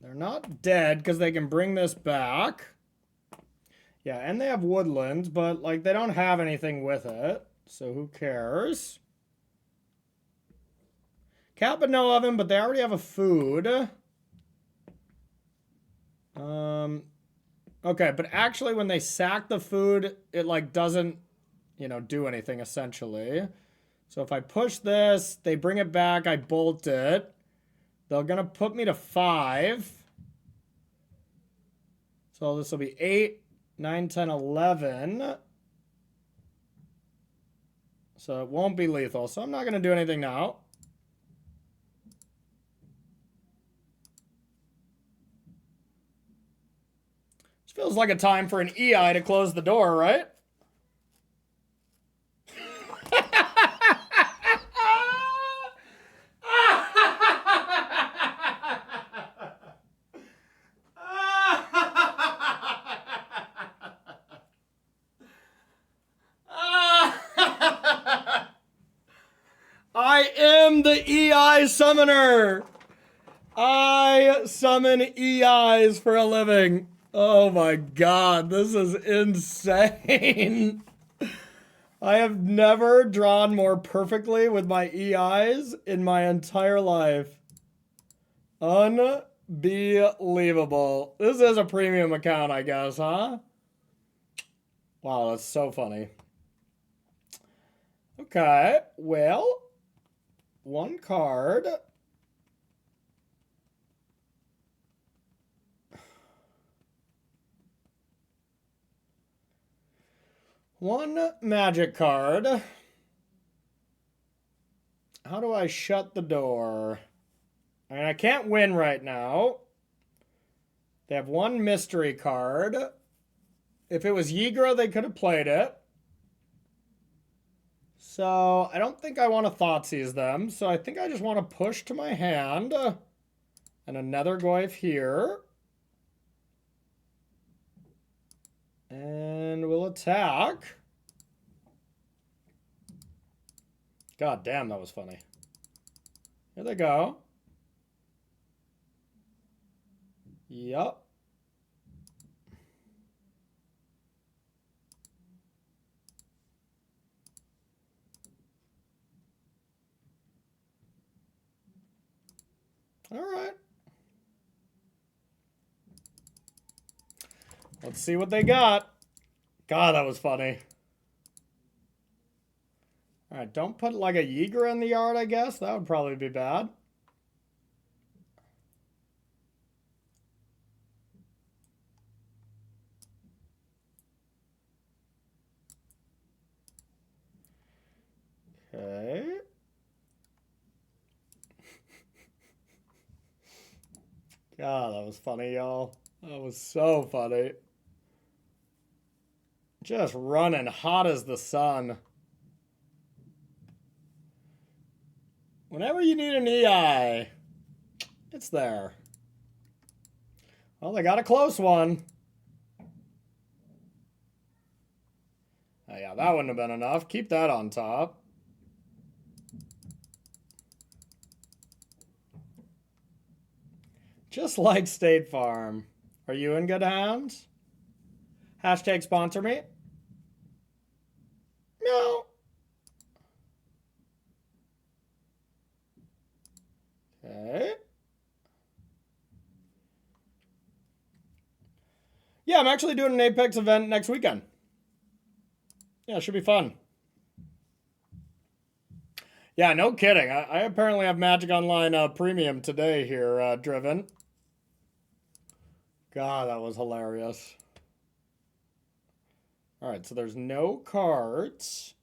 They're not dead because they can bring this back. Yeah, and they have woodlands, but like they don't have anything with it. So who cares? Cat would know of him, but they already have a food. Okay, but actually when they sack the food, it like doesn't, you know, do anything essentially. So if I push this, they bring it back, I bolt it. They're gonna put me to 5. So this will be 8, 9, 10, 11. So it won't be lethal. So I'm not gonna do anything now. This feels like a time for an EI to close the door, right? I am the EI summoner. I summon EIs for a living. Oh my god, this is insane. I have never drawn more perfectly with my EIs in my entire life. Unbelievable. This is a premium account, I guess, huh? Wow, that's so funny. Okay, well, one card. One magic card. How do I shut the door? I mean, I can't win right now. They have one mystery card. If it was Yigra, they could have played it. So I don't think I want to Thoughtseize them. So I think I just want to push to my hand. And another Goyf here. And we'll attack. God damn, that was funny. Here they go. Yup. All right. Let's see what they got. God, that was funny. All right, don't put like a Yeager in the yard, I guess. That would probably be bad. Okay. God, that was funny, y'all. That was so funny. Just running hot as the sun. Whenever you need an EI, it's there. Well, they got a close one. Oh, yeah, that wouldn't have been enough. Keep that on top. Just like State Farm. Are you in good hands? Hashtag sponsor me. No. Okay. Yeah, I'm actually doing an Apex event next weekend. Yeah, it should be fun. Yeah, no kidding. I apparently have Magic Online Premium today here, Driven. God, that was hilarious. All right, so there's no cards.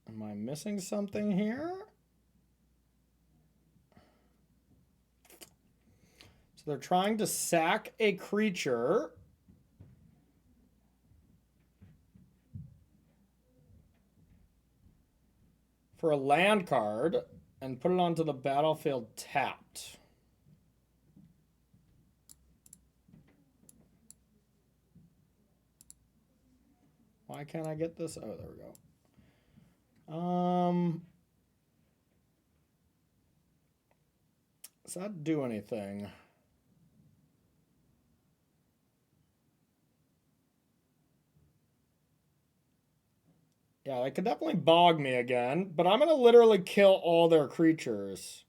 Am I missing something here? So they're trying to sack a creature. For a land card and put it onto the battlefield tapped. Why can't I get this? Oh, there we go. Does that do anything? Yeah, they could definitely bog me again, but I'm going to literally kill all their creatures.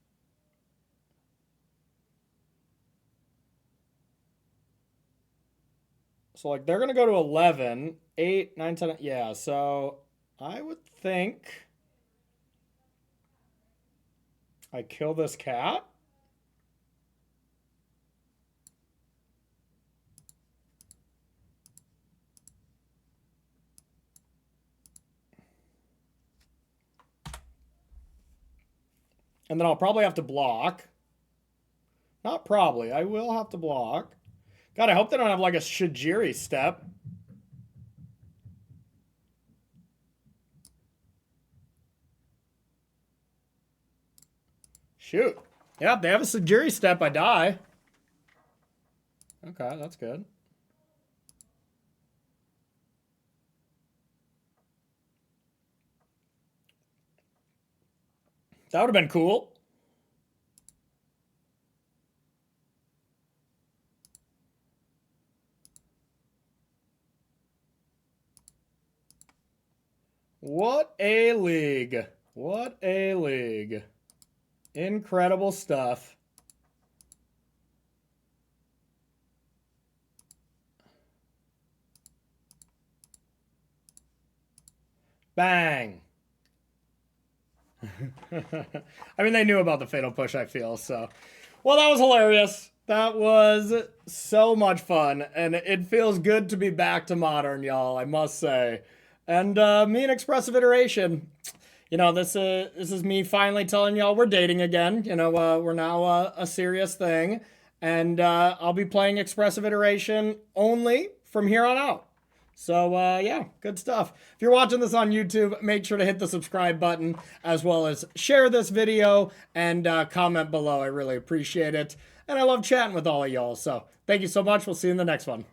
So, like, they're going to go to 11, 8, 9, 10. Yeah, so I would think I kill this cat. And then I'll probably have to block. Not probably. I will have to block. God, I hope they don't have like a Shijiri step. Shoot. Yeah, if they have a Shijiri step, I die. Okay, that's good. That would have been cool. What a league. What a league. Incredible stuff. Bang. I mean, they knew about the fatal push, I feel, so. Well, that was hilarious. That was so much fun, and it feels good to be back to Modern, y'all, I must say. And me and Expressive Iteration, you know, this is me finally telling y'all we're dating again. You know, we're now a serious thing, and I'll be playing Expressive Iteration only from here on out. So, yeah, good stuff. If you're watching this on YouTube, make sure to hit the subscribe button, as well as share this video and comment below. I really appreciate it. And I love chatting with all of y'all. So, thank you so much. We'll see you in the next one.